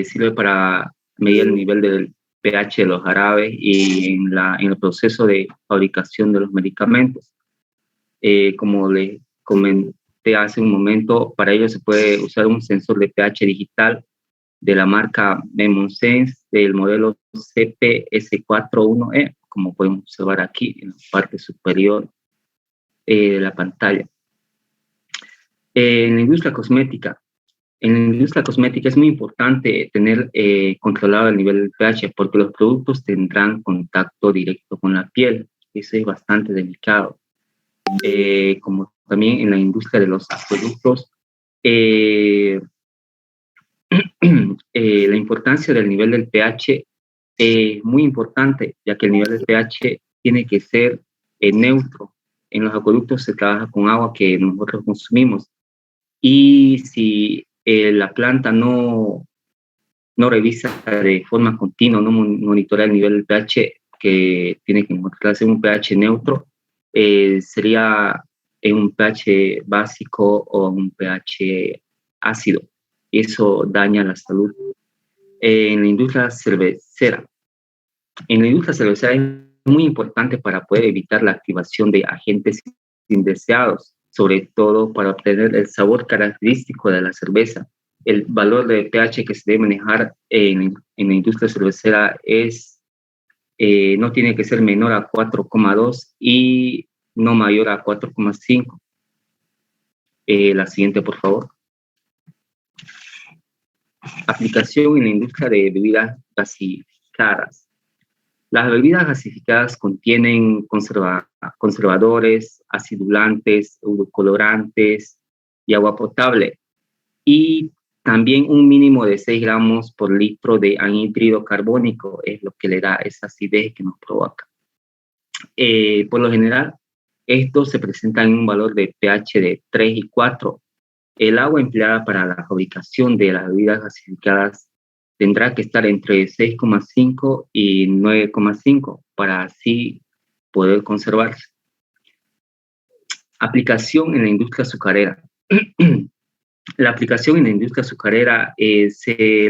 sirve para medir el nivel del pH de los jarabes y en el proceso de fabricación de los medicamentos. Como les comenté hace un momento, para ello se puede usar un sensor de pH digital de la marca MemoSense del modelo CPS41E, como podemos observar aquí en la parte superior de la pantalla. En la industria cosmética, es muy importante tener controlado el nivel del pH porque los productos tendrán contacto directo con la piel. Eso es bastante delicado. Como también en la industria de los acueductos, la importancia del nivel del pH es muy importante, ya que el nivel del pH tiene que ser neutro. En los acueductos se trabaja con agua que nosotros consumimos y si la planta no revisa de forma continua, no monitorea el nivel del pH, que tiene que encontrarse en un pH neutro, sería en un pH básico o un pH ácido. Y eso daña la salud. En la industria cervecera. Es muy importante para poder evitar la activación de agentes indeseados, sobre todo para obtener el sabor característico de la cerveza. El valor de pH que se debe manejar en la industria cervecera no tiene que ser menor a 4,2 y no mayor a 4,5. La siguiente, por favor. Aplicación en la industria de bebidas gasificadas. Las bebidas gasificadas contienen conservadores, acidulantes, edulcorantes y agua potable. Y también un mínimo de 6 gramos por litro de anhídrido carbónico es lo que le da esa acidez que nos provoca. Por lo general, estos se presentan en un valor de pH de 3 y 4. El agua empleada para la fabricación de las bebidas gasificadas tendrá que estar entre 6,5 y 9,5 para así poder conservarse. Aplicación en la industria azucarera. La aplicación en la industria azucarera se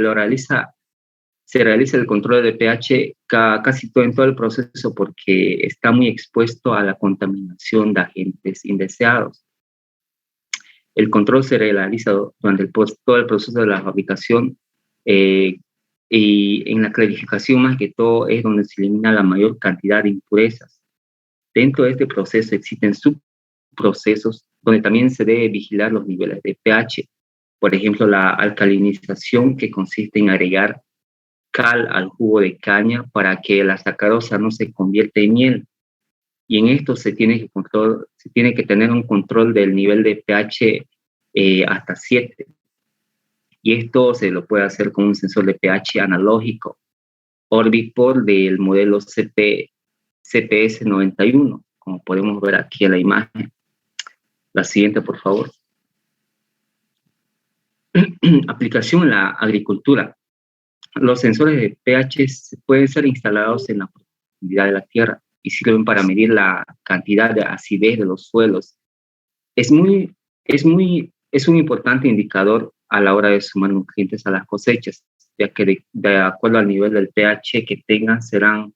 realiza el control de pH casi en todo el proceso porque está muy expuesto a la contaminación de agentes indeseados. El control se realiza durante todo el proceso de la fabricación y en la clarificación más que todo es donde se elimina la mayor cantidad de impurezas. Dentro de este proceso existen subprocesos donde también se debe vigilar los niveles de pH. Por ejemplo, la alcalinización, que consiste en agregar cal al jugo de caña para que la sacarosa no se convierta en miel. y en esto se tiene que tener un control del nivel de pH hasta 7. Y esto se lo puede hacer con un sensor de pH analógico Orbipol del modelo CPS 91, como podemos ver aquí en la imagen. La siguiente, por favor. Aplicación en la agricultura. Los sensores de pH pueden ser instalados en la profundidad de la tierra y sirven para medir la cantidad de acidez de los suelos. Es un importante indicador a la hora de sumar nutrientes a las cosechas, ya que de acuerdo al nivel del pH que tengan serán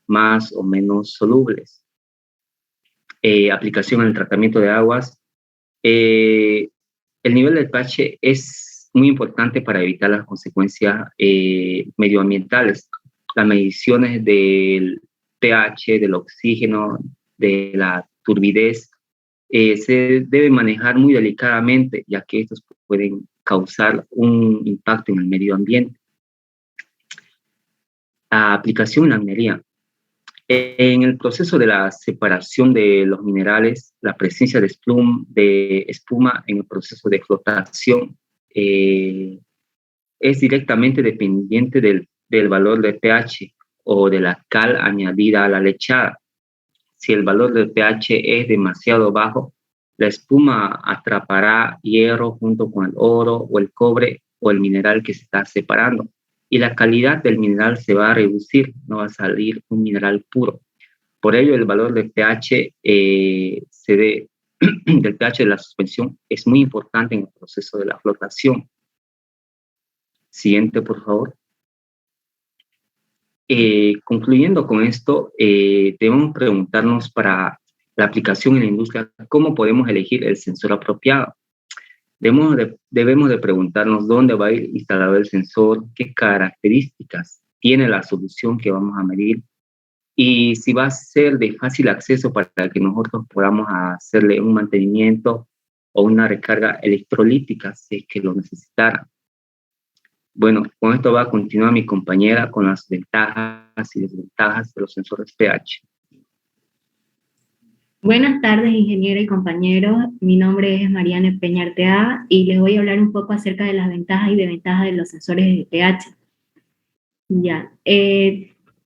más o menos solubles. Aplicación en el tratamiento de aguas. El nivel del pH es muy importante para evitar las consecuencias medioambientales. Las mediciones del pH, del oxígeno, de la turbidez, se deben manejar muy delicadamente, ya que estos pueden causar un impacto en el medio ambiente. Aplicación en la minería. En el proceso de la separación de los minerales, la presencia de espuma en el proceso de flotación es directamente dependiente del valor de pH o de la cal añadida a la lechada. Si el valor del pH es demasiado bajo, la espuma atrapará hierro junto con el oro o el cobre o el mineral que se está separando, y la calidad del mineral se va a reducir, no va a salir un mineral puro. Por ello, el valor del pH, del pH de la suspensión es muy importante en el proceso de la flotación. Siguiente, por favor. Concluyendo con esto, debemos preguntarnos para la aplicación en la industria, ¿cómo podemos elegir el sensor apropiado? Debemos de preguntarnos dónde va a ir instalado el sensor, qué características tiene la solución que vamos a medir y si va a ser de fácil acceso para que nosotros podamos hacerle un mantenimiento o una recarga electrolítica si es que lo necesitara. Bueno, con esto va a continuar mi compañera con las ventajas y desventajas de los sensores pH. Buenas tardes, ingeniera y compañeros. Mi nombre es Mariana Peña Arteaga y les voy a hablar un poco acerca de las ventajas y desventajas de los sensores de pH. Ya,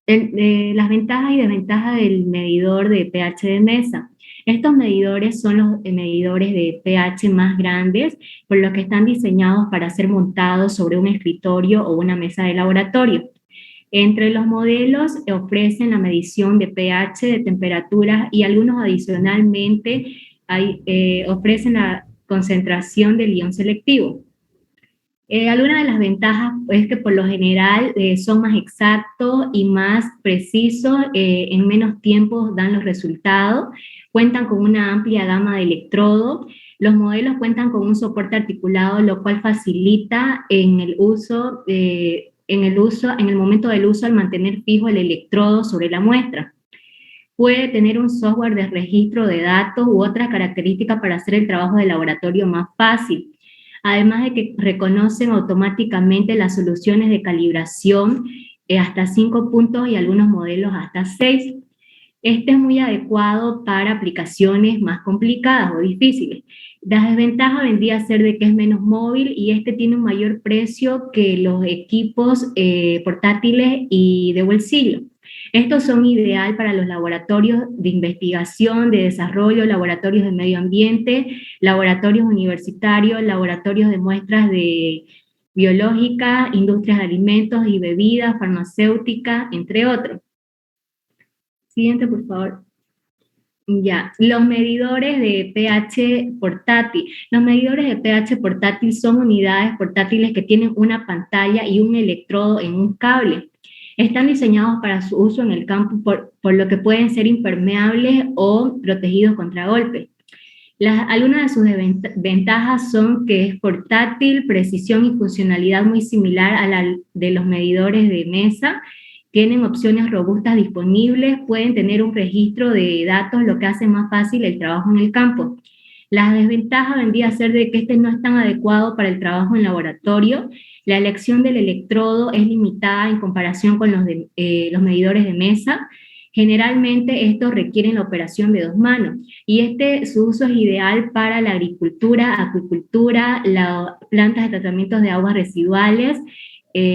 las ventajas y desventajas del medidor de pH de mesa. Estos medidores son los medidores de pH más grandes, por lo que están diseñados para ser montados sobre un escritorio o una mesa de laboratorio. Entre los modelos ofrecen la medición de pH, de temperatura y algunos adicionalmente ofrecen la concentración del ion selectivo. Algunas de las ventajas es que por lo general son más exactos y más precisos, en menos tiempo dan los resultados, cuentan con una amplia gama de electrodos. Los modelos cuentan con un soporte articulado, lo cual facilita en el momento del uso al mantener fijo el electrodo sobre la muestra. Puede tener un software de registro de datos u otra característica para hacer el trabajo de laboratorio más fácil. Además de que reconocen automáticamente las soluciones de calibración hasta 5 puntos y algunos modelos hasta 6. Este es muy adecuado para aplicaciones más complicadas o difíciles. La desventaja vendría a ser de que es menos móvil y este tiene un mayor precio que los equipos portátiles y de bolsillo. Estos son ideal para los laboratorios de investigación, de desarrollo, laboratorios de medio ambiente, laboratorios universitarios, laboratorios de muestras de biológica, industrias de alimentos y bebidas, farmacéutica, entre otros. Siguiente, por favor. Ya, los medidores de pH portátil. Los medidores de pH portátil son unidades portátiles que tienen una pantalla y un electrodo en un cable. Están diseñados para su uso en el campo, por lo que pueden ser impermeables o protegidos contra golpes. Algunas de sus ventajas son que es portátil, precisión y funcionalidad muy similar a la de los medidores de mesa. Tienen opciones robustas disponibles, pueden tener un registro de datos, lo que hace más fácil el trabajo en el campo. La desventaja vendría a ser de que este no es tan adecuado para el trabajo en laboratorio. La elección del electrodo es limitada en comparación con los medidores de mesa. Generalmente estos requieren la operación de 2 manos y su uso es ideal para la agricultura, acuicultura, plantas de tratamientos de aguas residuales,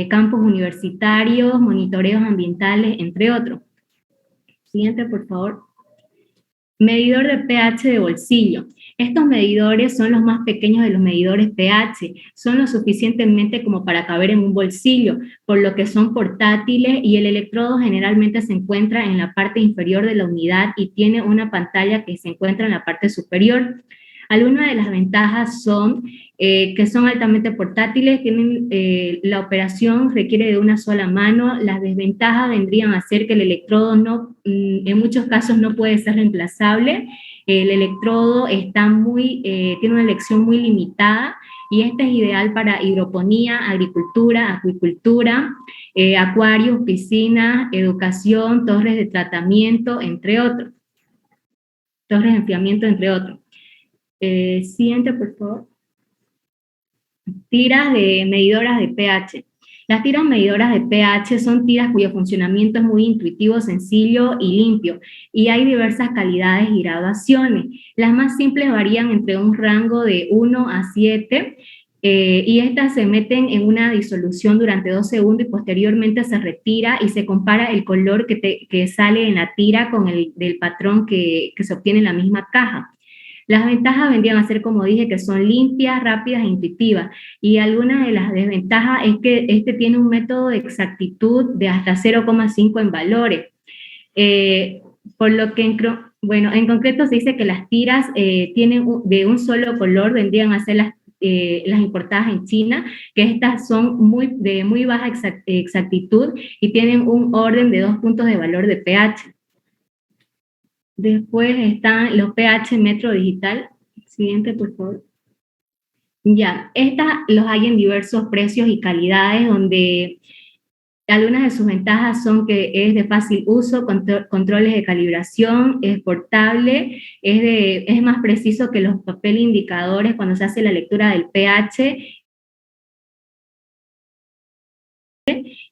campos universitarios, monitoreos ambientales, entre otros. Siguiente, por favor. Medidor de pH de bolsillo. Estos medidores son los más pequeños de los medidores pH, son lo suficientemente como para caber en un bolsillo, por lo que son portátiles y el electrodo generalmente se encuentra en la parte inferior de la unidad y tiene una pantalla que se encuentra en la parte superior. Algunas de las ventajas son que son altamente portátiles, la operación requiere de una sola mano. Las desventajas vendrían a ser que el electrodo en muchos casos no puede ser reemplazable. El electrodo tiene una elección muy limitada y este es ideal para hidroponía, agricultura, acuicultura, acuarios, piscinas, educación, torres de tratamiento, entre otros. Torres de enfriamiento, entre otros. Siguiente, por favor. Tiras de medidoras de pH. Las tiras medidoras de pH son tiras cuyo funcionamiento es muy intuitivo, sencillo y limpio, y hay diversas calidades y graduaciones. Las más simples varían entre un rango de 1 a 7, y estas se meten en una disolución durante 2 segundos y posteriormente se retira y se compara el color que sale en la tira con el del patrón que se obtiene en la misma caja. Las ventajas vendrían a ser, como dije, que son limpias, rápidas e intuitivas. Y algunas de las desventajas es que este tiene un método de exactitud de hasta 0,5 en valores. Por lo que, en concreto se dice que las tiras tienen de un solo color, vendrían a ser las importadas en China, que estas son de muy baja exactitud y tienen un orden de 2 puntos de valor de pH. Después están los pH metro digital. Siguiente, por favor. Ya, los hay en diversos precios y calidades, donde algunas de sus ventajas son que es de fácil uso, controles de calibración, es portable, es más preciso que los papel indicadores cuando se hace la lectura del pH.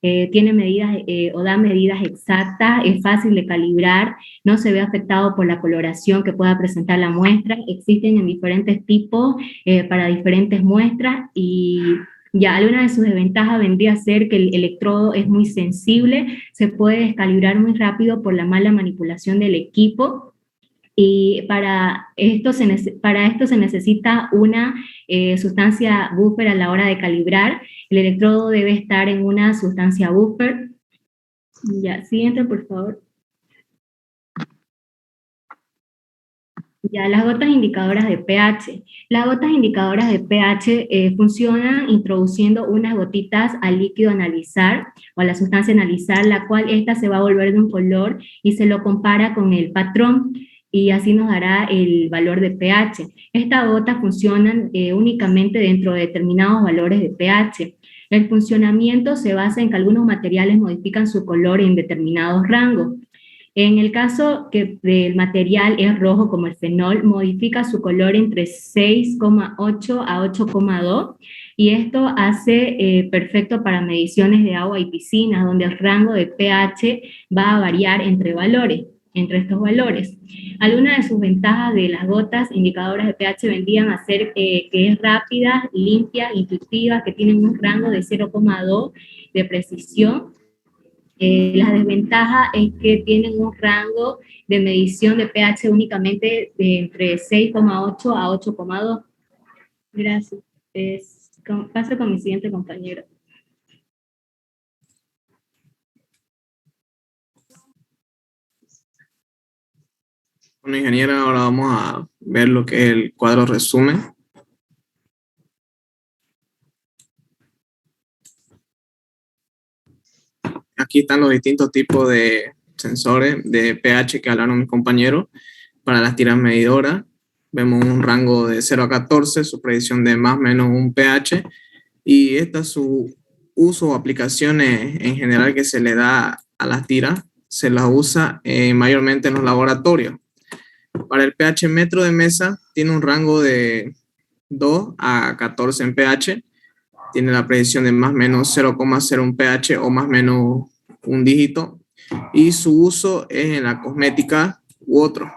Tiene medidas o da medidas exactas, es fácil de calibrar, no se ve afectado por la coloración que pueda presentar la muestra, existen en diferentes tipos para diferentes muestras y ya alguna de sus desventajas vendría a ser que el electrodo es muy sensible, se puede descalibrar muy rápido por la mala manipulación del equipo. Y para esto se necesita una sustancia buffer a la hora de calibrar. El electrodo debe estar en una sustancia buffer. Ya, siguiente, por favor. Ya, las gotas indicadoras de pH. Las gotas indicadoras de pH funcionan introduciendo unas gotitas al líquido a analizar o a la sustancia a analizar, la cual esta se va a volver de un color y se lo compara con el patrón, y así nos dará el valor de pH. Estas gotas funcionan únicamente dentro de determinados valores de pH. El funcionamiento se basa en que algunos materiales modifican su color en determinados rangos. En el caso que el material es rojo, como el fenol, modifica su color entre 6,8 a 8,2, y esto hace perfecto para mediciones de agua y piscinas, donde el rango de pH va a variar entre estos valores. Algunas de sus ventajas de las gotas indicadoras de pH vendrían a ser que es rápidas, limpias, intuitivas, que tienen un rango de 0,2 de precisión. La desventaja es que tienen un rango de medición de pH únicamente de entre 6,8 a 8,2. Gracias. Paso con mi siguiente compañero. Bueno, ingeniera, ahora vamos a ver lo que es el cuadro resumen. Aquí están los distintos tipos de sensores de pH que hablaron mis compañeros para las tiras medidoras. Vemos un rango de 0 a 14, su predicción de más o menos un pH, y esta es su uso o aplicaciones en general que se le da a las tiras. Se las usa mayormente en los laboratorios. Para el pH metro de mesa tiene un rango de 2 a 14 en pH. Tiene la predicción de más o menos 0,01 pH o más o menos un dígito. y su uso es en la cosmética u otro.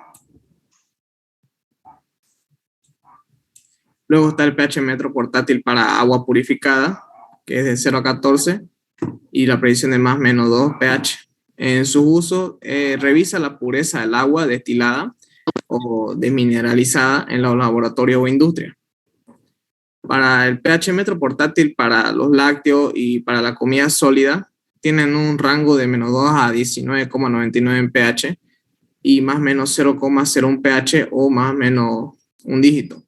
Luego está el pH metro portátil para agua purificada, que es de 0 a 14, y la predicción de más o menos 2 pH. En su uso, revisa la pureza del agua destilada o desmineralizada en los laboratorios o industria. Para el pH metro portátil para los lácteos y para la comida sólida, tienen un rango de menos 2 a 19,99 en pH y más o menos 0,01 pH o más o menos un dígito.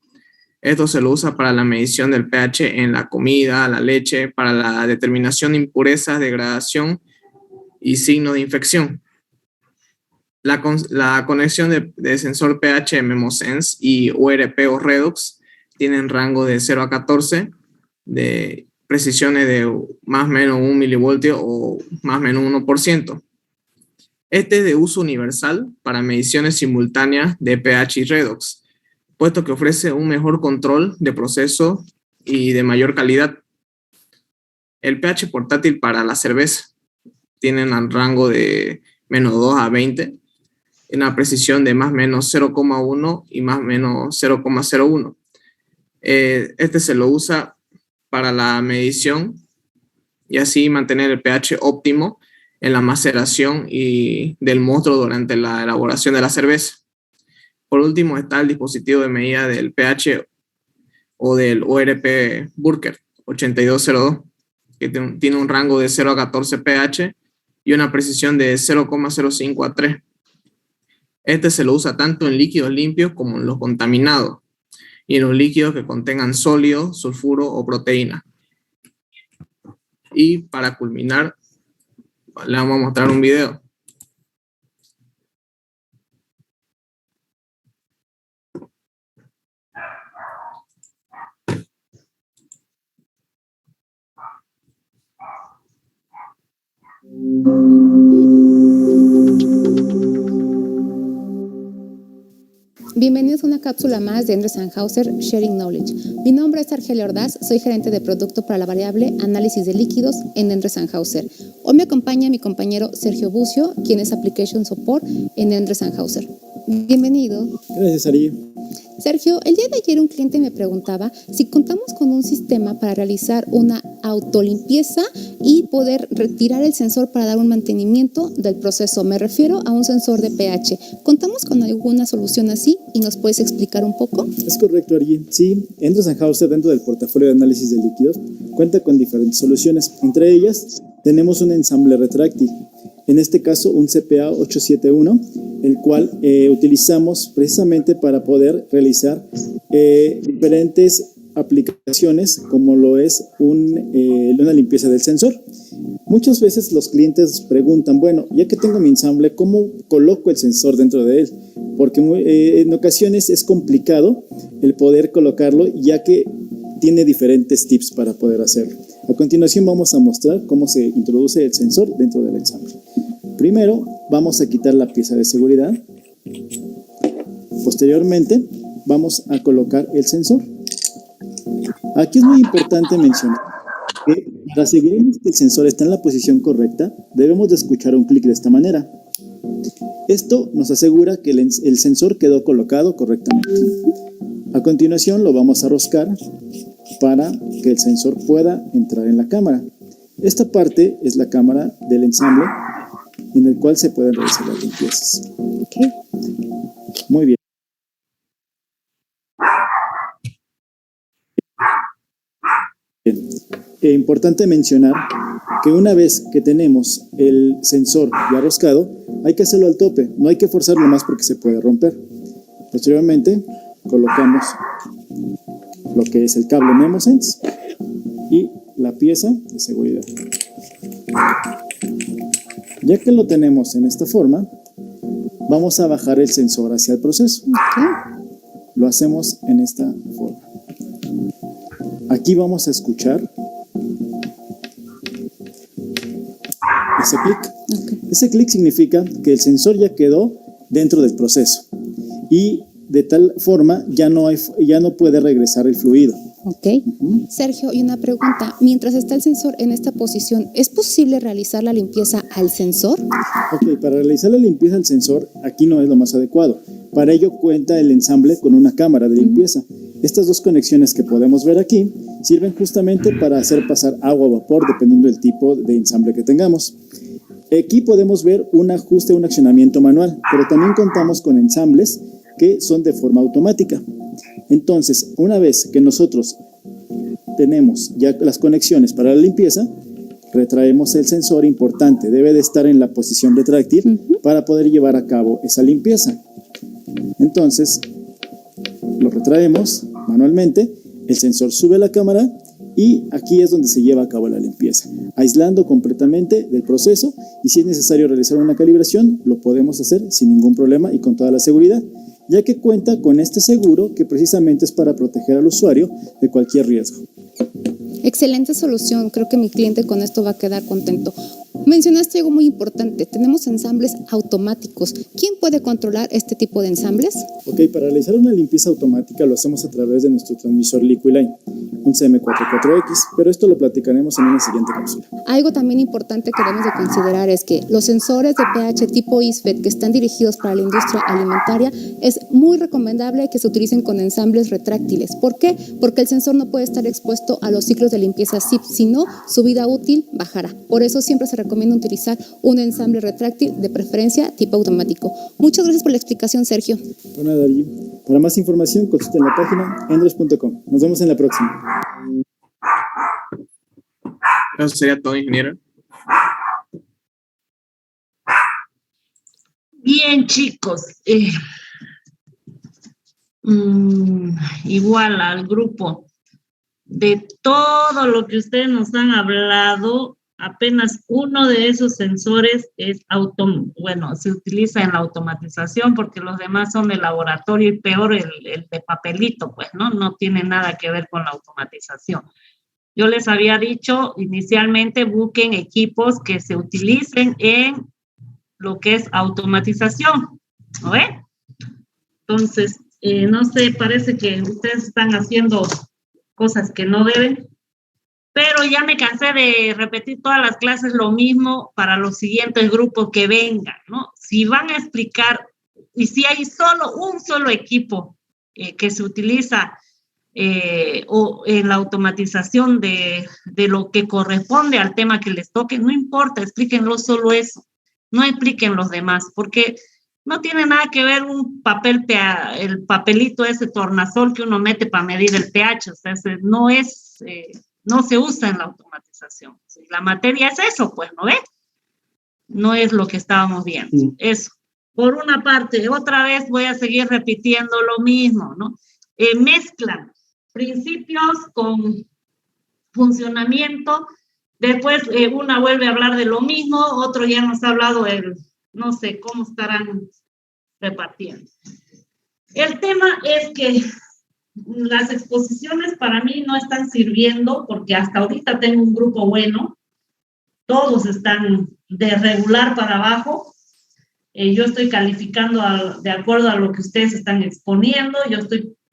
Esto se lo usa para la medición del pH en la comida, la leche, para la determinación de impurezas, degradación y signos de infección. La conexión de sensor pH MemoSense y URP o Redox tienen rango de 0 a 14 de precisiones de más o menos 1 milivoltio o más o menos 1%. Este es de uso universal para mediciones simultáneas de pH y Redox, puesto que ofrece un mejor control de proceso y de mayor calidad. El pH portátil para la cerveza tienen un rango de menos 2 a 20, una precisión de más o menos 0,1 y más o menos 0,01. Este se lo usa para la medición y así mantener el pH óptimo en la maceración y del mosto durante la elaboración de la cerveza. Por último está el dispositivo de medida del pH o del ORP Burkert 8202, que tiene un rango de 0 a 14 pH y una precisión de 0,05 a 3. Este se lo usa tanto en líquidos limpios como en los contaminados y en los líquidos que contengan sólido, sulfuro o proteína. Y para culminar, le vamos a mostrar un video. Bienvenidos a una cápsula más de Endres & Hauser Sharing Knowledge. Mi nombre es Argelia Ordaz, soy gerente de producto para la variable análisis de líquidos en Endres & Hauser. Hoy me acompaña mi compañero Sergio Bucio, quien es Application Support en Endres & Hauser. Bienvenido. Gracias, Ari. Sergio, el día de ayer un cliente me preguntaba si contamos con un sistema para realizar una autolimpieza y poder retirar el sensor para dar un mantenimiento del proceso. Me refiero a un sensor de pH. ¿Contamos con alguna solución así y nos puedes explicar un poco? Es correcto, Ari. Sí, Endres & Hauser, dentro del portafolio de análisis de líquidos, cuenta con diferentes soluciones. Entre ellas, tenemos un ensamble retráctil. En este caso, un CPA 871, el cual utilizamos precisamente para poder realizar diferentes aplicaciones, como lo es una limpieza del sensor. Muchas veces los clientes preguntan, bueno, ya que tengo mi ensamble, ¿cómo coloco el sensor dentro de él? Porque en ocasiones es complicado el poder colocarlo, ya que tiene diferentes tips para poder hacerlo. A continuación vamos a mostrar cómo se introduce el sensor dentro del ensamble. Primero vamos a quitar la pieza de seguridad. Posteriormente vamos a colocar el sensor. Aquí es muy importante mencionar que para asegurarnos que el sensor está en la posición correcta, debemos de escuchar un clic de esta manera. Esto nos asegura que el sensor quedó colocado correctamente. A continuación lo vamos a roscar para que el sensor pueda entrar en la cámara. Esta parte es la cámara del ensamble en el cual se pueden realizar las limpiezas. Okay. Muy bien. Importante mencionar que una vez que tenemos el sensor ya roscado, hay que hacerlo al tope, no hay que forzarlo más porque se puede romper. Posteriormente colocamos lo que es el cable MemoSense y la pieza de seguridad. Ya que lo tenemos en esta forma, vamos a bajar el sensor hacia el proceso. Lo hacemos en esta forma. Aquí vamos a escuchar ese clic. Ese clic significa que el sensor ya quedó dentro del proceso y de tal forma ya no puede regresar el fluido. Ok. Sergio, y una pregunta. Mientras está el sensor en esta posición, ¿es posible realizar la limpieza al sensor? Ok, para realizar la limpieza del sensor, aquí no es lo más adecuado. Para ello cuenta el ensamble con una cámara de limpieza. Estas dos conexiones que podemos ver aquí sirven justamente para hacer pasar agua o vapor dependiendo del tipo de ensamble que tengamos. Aquí podemos ver un ajuste, un accionamiento manual, pero también contamos con ensambles que son de forma automática. Entonces, una vez que nosotros tenemos ya las conexiones para la limpieza, retraemos el sensor importante, debe de estar en la posición retráctil para poder llevar a cabo esa limpieza. Entonces, lo retraemos manualmente, el sensor sube a la cámara y aquí es donde se lleva a cabo la limpieza, aislando completamente del proceso, y si es necesario realizar una calibración, lo podemos hacer sin ningún problema y con toda la seguridad, ya que cuenta con este seguro que precisamente es para proteger al usuario de cualquier riesgo. Excelente solución, creo que mi cliente con esto va a quedar contento. Mencionaste algo muy importante, tenemos ensambles automáticos. ¿Quién puede controlar este tipo de ensambles? Ok, para realizar una limpieza automática lo hacemos a través de nuestro transmisor Liquiline, un CM44X, pero esto lo platicaremos en una siguiente cápsula. Algo también importante que debemos de considerar es que los sensores de pH tipo ISFET que están dirigidos para la industria alimentaria es muy recomendable que se utilicen con ensambles retráctiles. ¿Por qué? Porque el sensor no puede estar expuesto a los ciclos de limpieza SIP, sino su vida útil bajará. Por eso siempre se recomienda utilizar un ensamble retráctil, de preferencia tipo automático. Muchas gracias por la explicación, Sergio. Bueno, Darío, para más información consulten la página endros.com. Nos vemos en la próxima. Eso sería todo, ingeniero. Bien, chicos. Igual al grupo. De todo lo que ustedes nos han hablado, apenas uno de esos sensores es se utiliza en la automatización, porque los demás son de laboratorio y peor el de papelito, pues, ¿no? No tiene nada que ver con la automatización. Yo les había dicho inicialmente busquen equipos que se utilicen en lo que es automatización, ¿no ven? Entonces, no sé, parece que ustedes están haciendo cosas que no deben, pero ya me cansé de repetir todas las clases lo mismo para los siguientes grupos que vengan, ¿no? Si van a explicar, y si hay un solo equipo que se utiliza o en la automatización de lo que corresponde al tema que les toque, no importa, explíquenlo solo eso, no expliquen los demás, porque no tiene nada que ver un papel, el papelito ese tornasol que uno mete para medir el pH, o sea, no se usa en la automatización. La materia es eso, pues, ¿no ves? No es lo que estábamos viendo, eso. Por una parte, otra vez voy a seguir repitiendo lo mismo, ¿no? Mezclan principios con funcionamiento, después una vuelve a hablar de lo mismo, otro ya nos ha hablado no sé cómo estarán repartiendo. El tema es que las exposiciones para mí no están sirviendo porque hasta ahorita tengo un grupo bueno, todos están de regular para abajo, yo estoy calificando de acuerdo a lo que ustedes están exponiendo,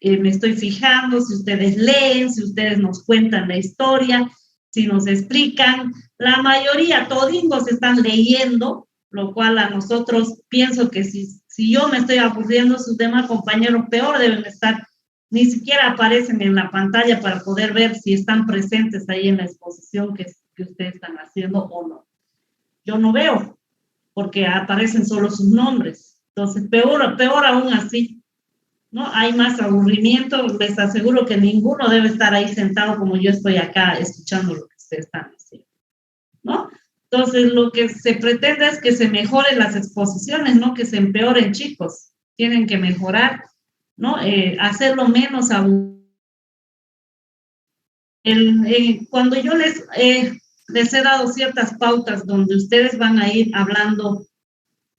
me estoy fijando si ustedes leen, si ustedes nos cuentan la historia, si nos explican, la mayoría, todingos están leyendo, lo cual a nosotros pienso que si yo me estoy aburriendo, sus demás compañeros peor deben estar, ni siquiera aparecen en la pantalla para poder ver si están presentes ahí en la exposición que ustedes están haciendo o no. Yo no veo, porque aparecen solo sus nombres. Entonces, peor aún así, ¿no? Hay más aburrimiento, les aseguro que ninguno debe estar ahí sentado como yo estoy acá escuchando lo que ustedes están diciendo, ¿no? Entonces, lo que se pretende es que se mejoren las exposiciones, no que se empeoren, chicos. Tienen que mejorar, ¿no? Hacerlo menos aburrido. Cuando yo les he dado ciertas pautas donde ustedes van a ir hablando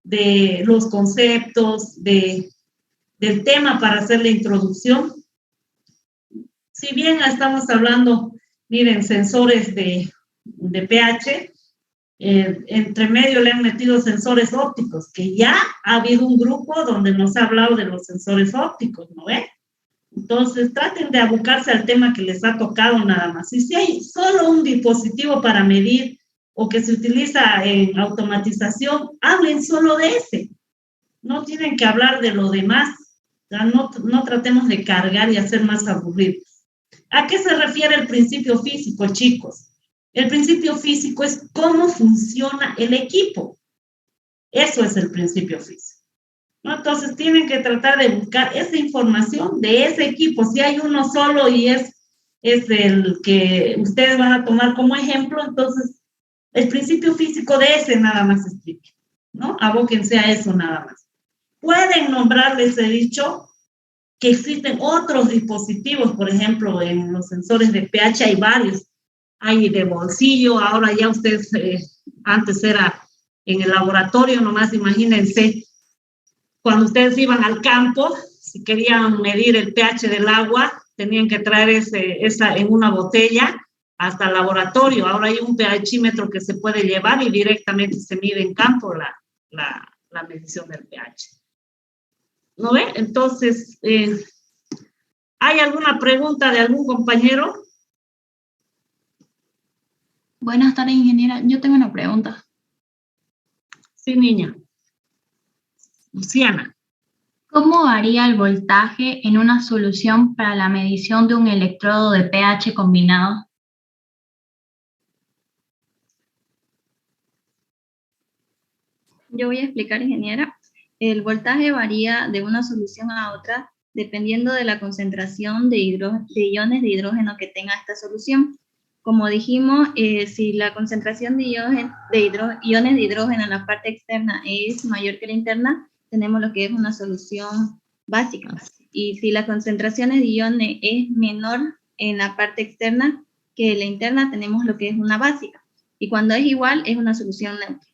de los conceptos, del tema para hacer la introducción, si bien estamos hablando, miren, sensores de pH, entre medio le han metido sensores ópticos, que ya ha habido un grupo donde nos ha hablado de los sensores ópticos, ¿no ven? Entonces, traten de abocarse al tema que les ha tocado nada más. Y si hay solo un dispositivo para medir o que se utiliza en automatización, hablen solo de ese. No tienen que hablar de lo demás. No tratemos de cargar y hacer más aburridos. ¿A qué se refiere el principio físico, chicos? El principio físico es cómo funciona el equipo. Eso es el principio físico, ¿no? Entonces tienen que tratar de buscar esa información de ese equipo. Si hay uno solo y es el que ustedes van a tomar como ejemplo, entonces el principio físico de ese nada más explique, ¿no? Abóquense a eso nada más. Pueden nombrarles, he dicho, que existen otros dispositivos, por ejemplo, en los sensores de pH hay varios. Hay de bolsillo, ahora ya ustedes, antes era en el laboratorio, nomás imagínense, cuando ustedes iban al campo, si querían medir el pH del agua, tenían que traer esa en una botella hasta el laboratorio. Ahora hay un pHímetro que se puede llevar y directamente se mide en campo la medición del pH. ¿No ve? Entonces, ¿hay alguna pregunta de algún compañero? Buenas tardes, ingeniera. Yo tengo una pregunta. Sí, niña. Luciana. ¿Cómo varía el voltaje en una solución para la medición de un electrodo de pH combinado? Yo voy a explicar, ingeniera. El voltaje varía de una solución a otra dependiendo de la concentración de iones de hidrógeno que tenga esta solución. Como dijimos, si la concentración de iones de hidrógeno en la parte externa es mayor que la interna, tenemos lo que es una solución básica. Y si la concentración de iones es menor en la parte externa que la interna, tenemos lo que es una básica. Y cuando es igual, es una solución neutra.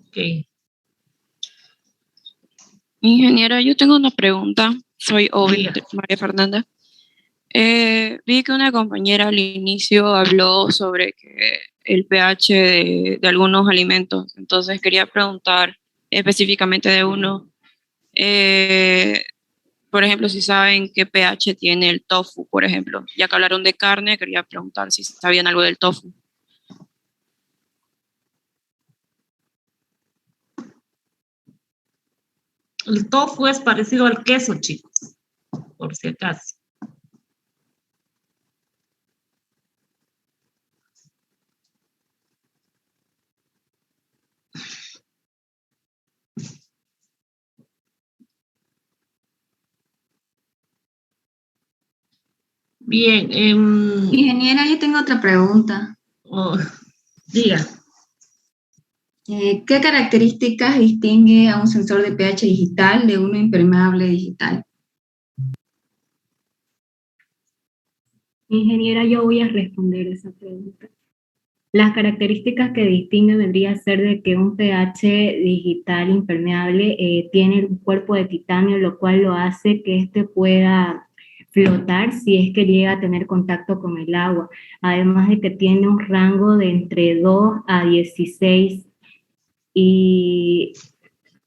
Ok. Ingeniera, yo tengo una pregunta. Soy Obi, María Fernanda. Vi que una compañera al inicio habló sobre que el pH de algunos alimentos. Entonces quería preguntar específicamente de uno. Por ejemplo, si saben qué pH tiene el tofu, por ejemplo. Ya que hablaron de carne, quería preguntar si sabían algo del tofu. El tofu es parecido al queso, chicos, por si acaso. Bien. Ingeniera, yo tengo otra pregunta. Diga. ¿Qué características distingue a un sensor de pH digital de uno impermeable digital? Ingeniera, yo voy a responder esa pregunta. Las características que distinguen vendría a ser de que un pH digital impermeable tiene un cuerpo de titanio, lo cual lo hace que éste pueda flotar si es que llega a tener contacto con el agua. Además de que tiene un rango de entre 2 a 16 y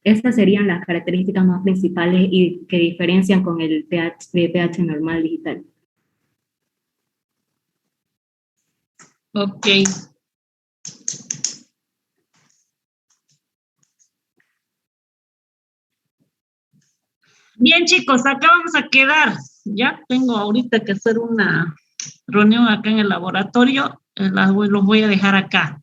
estas serían las características más principales y que diferencian con el pH normal digital. Ok. Bien, chicos, acá vamos a quedar. Ya tengo ahorita que hacer una reunión acá en el laboratorio. Los voy a dejar acá.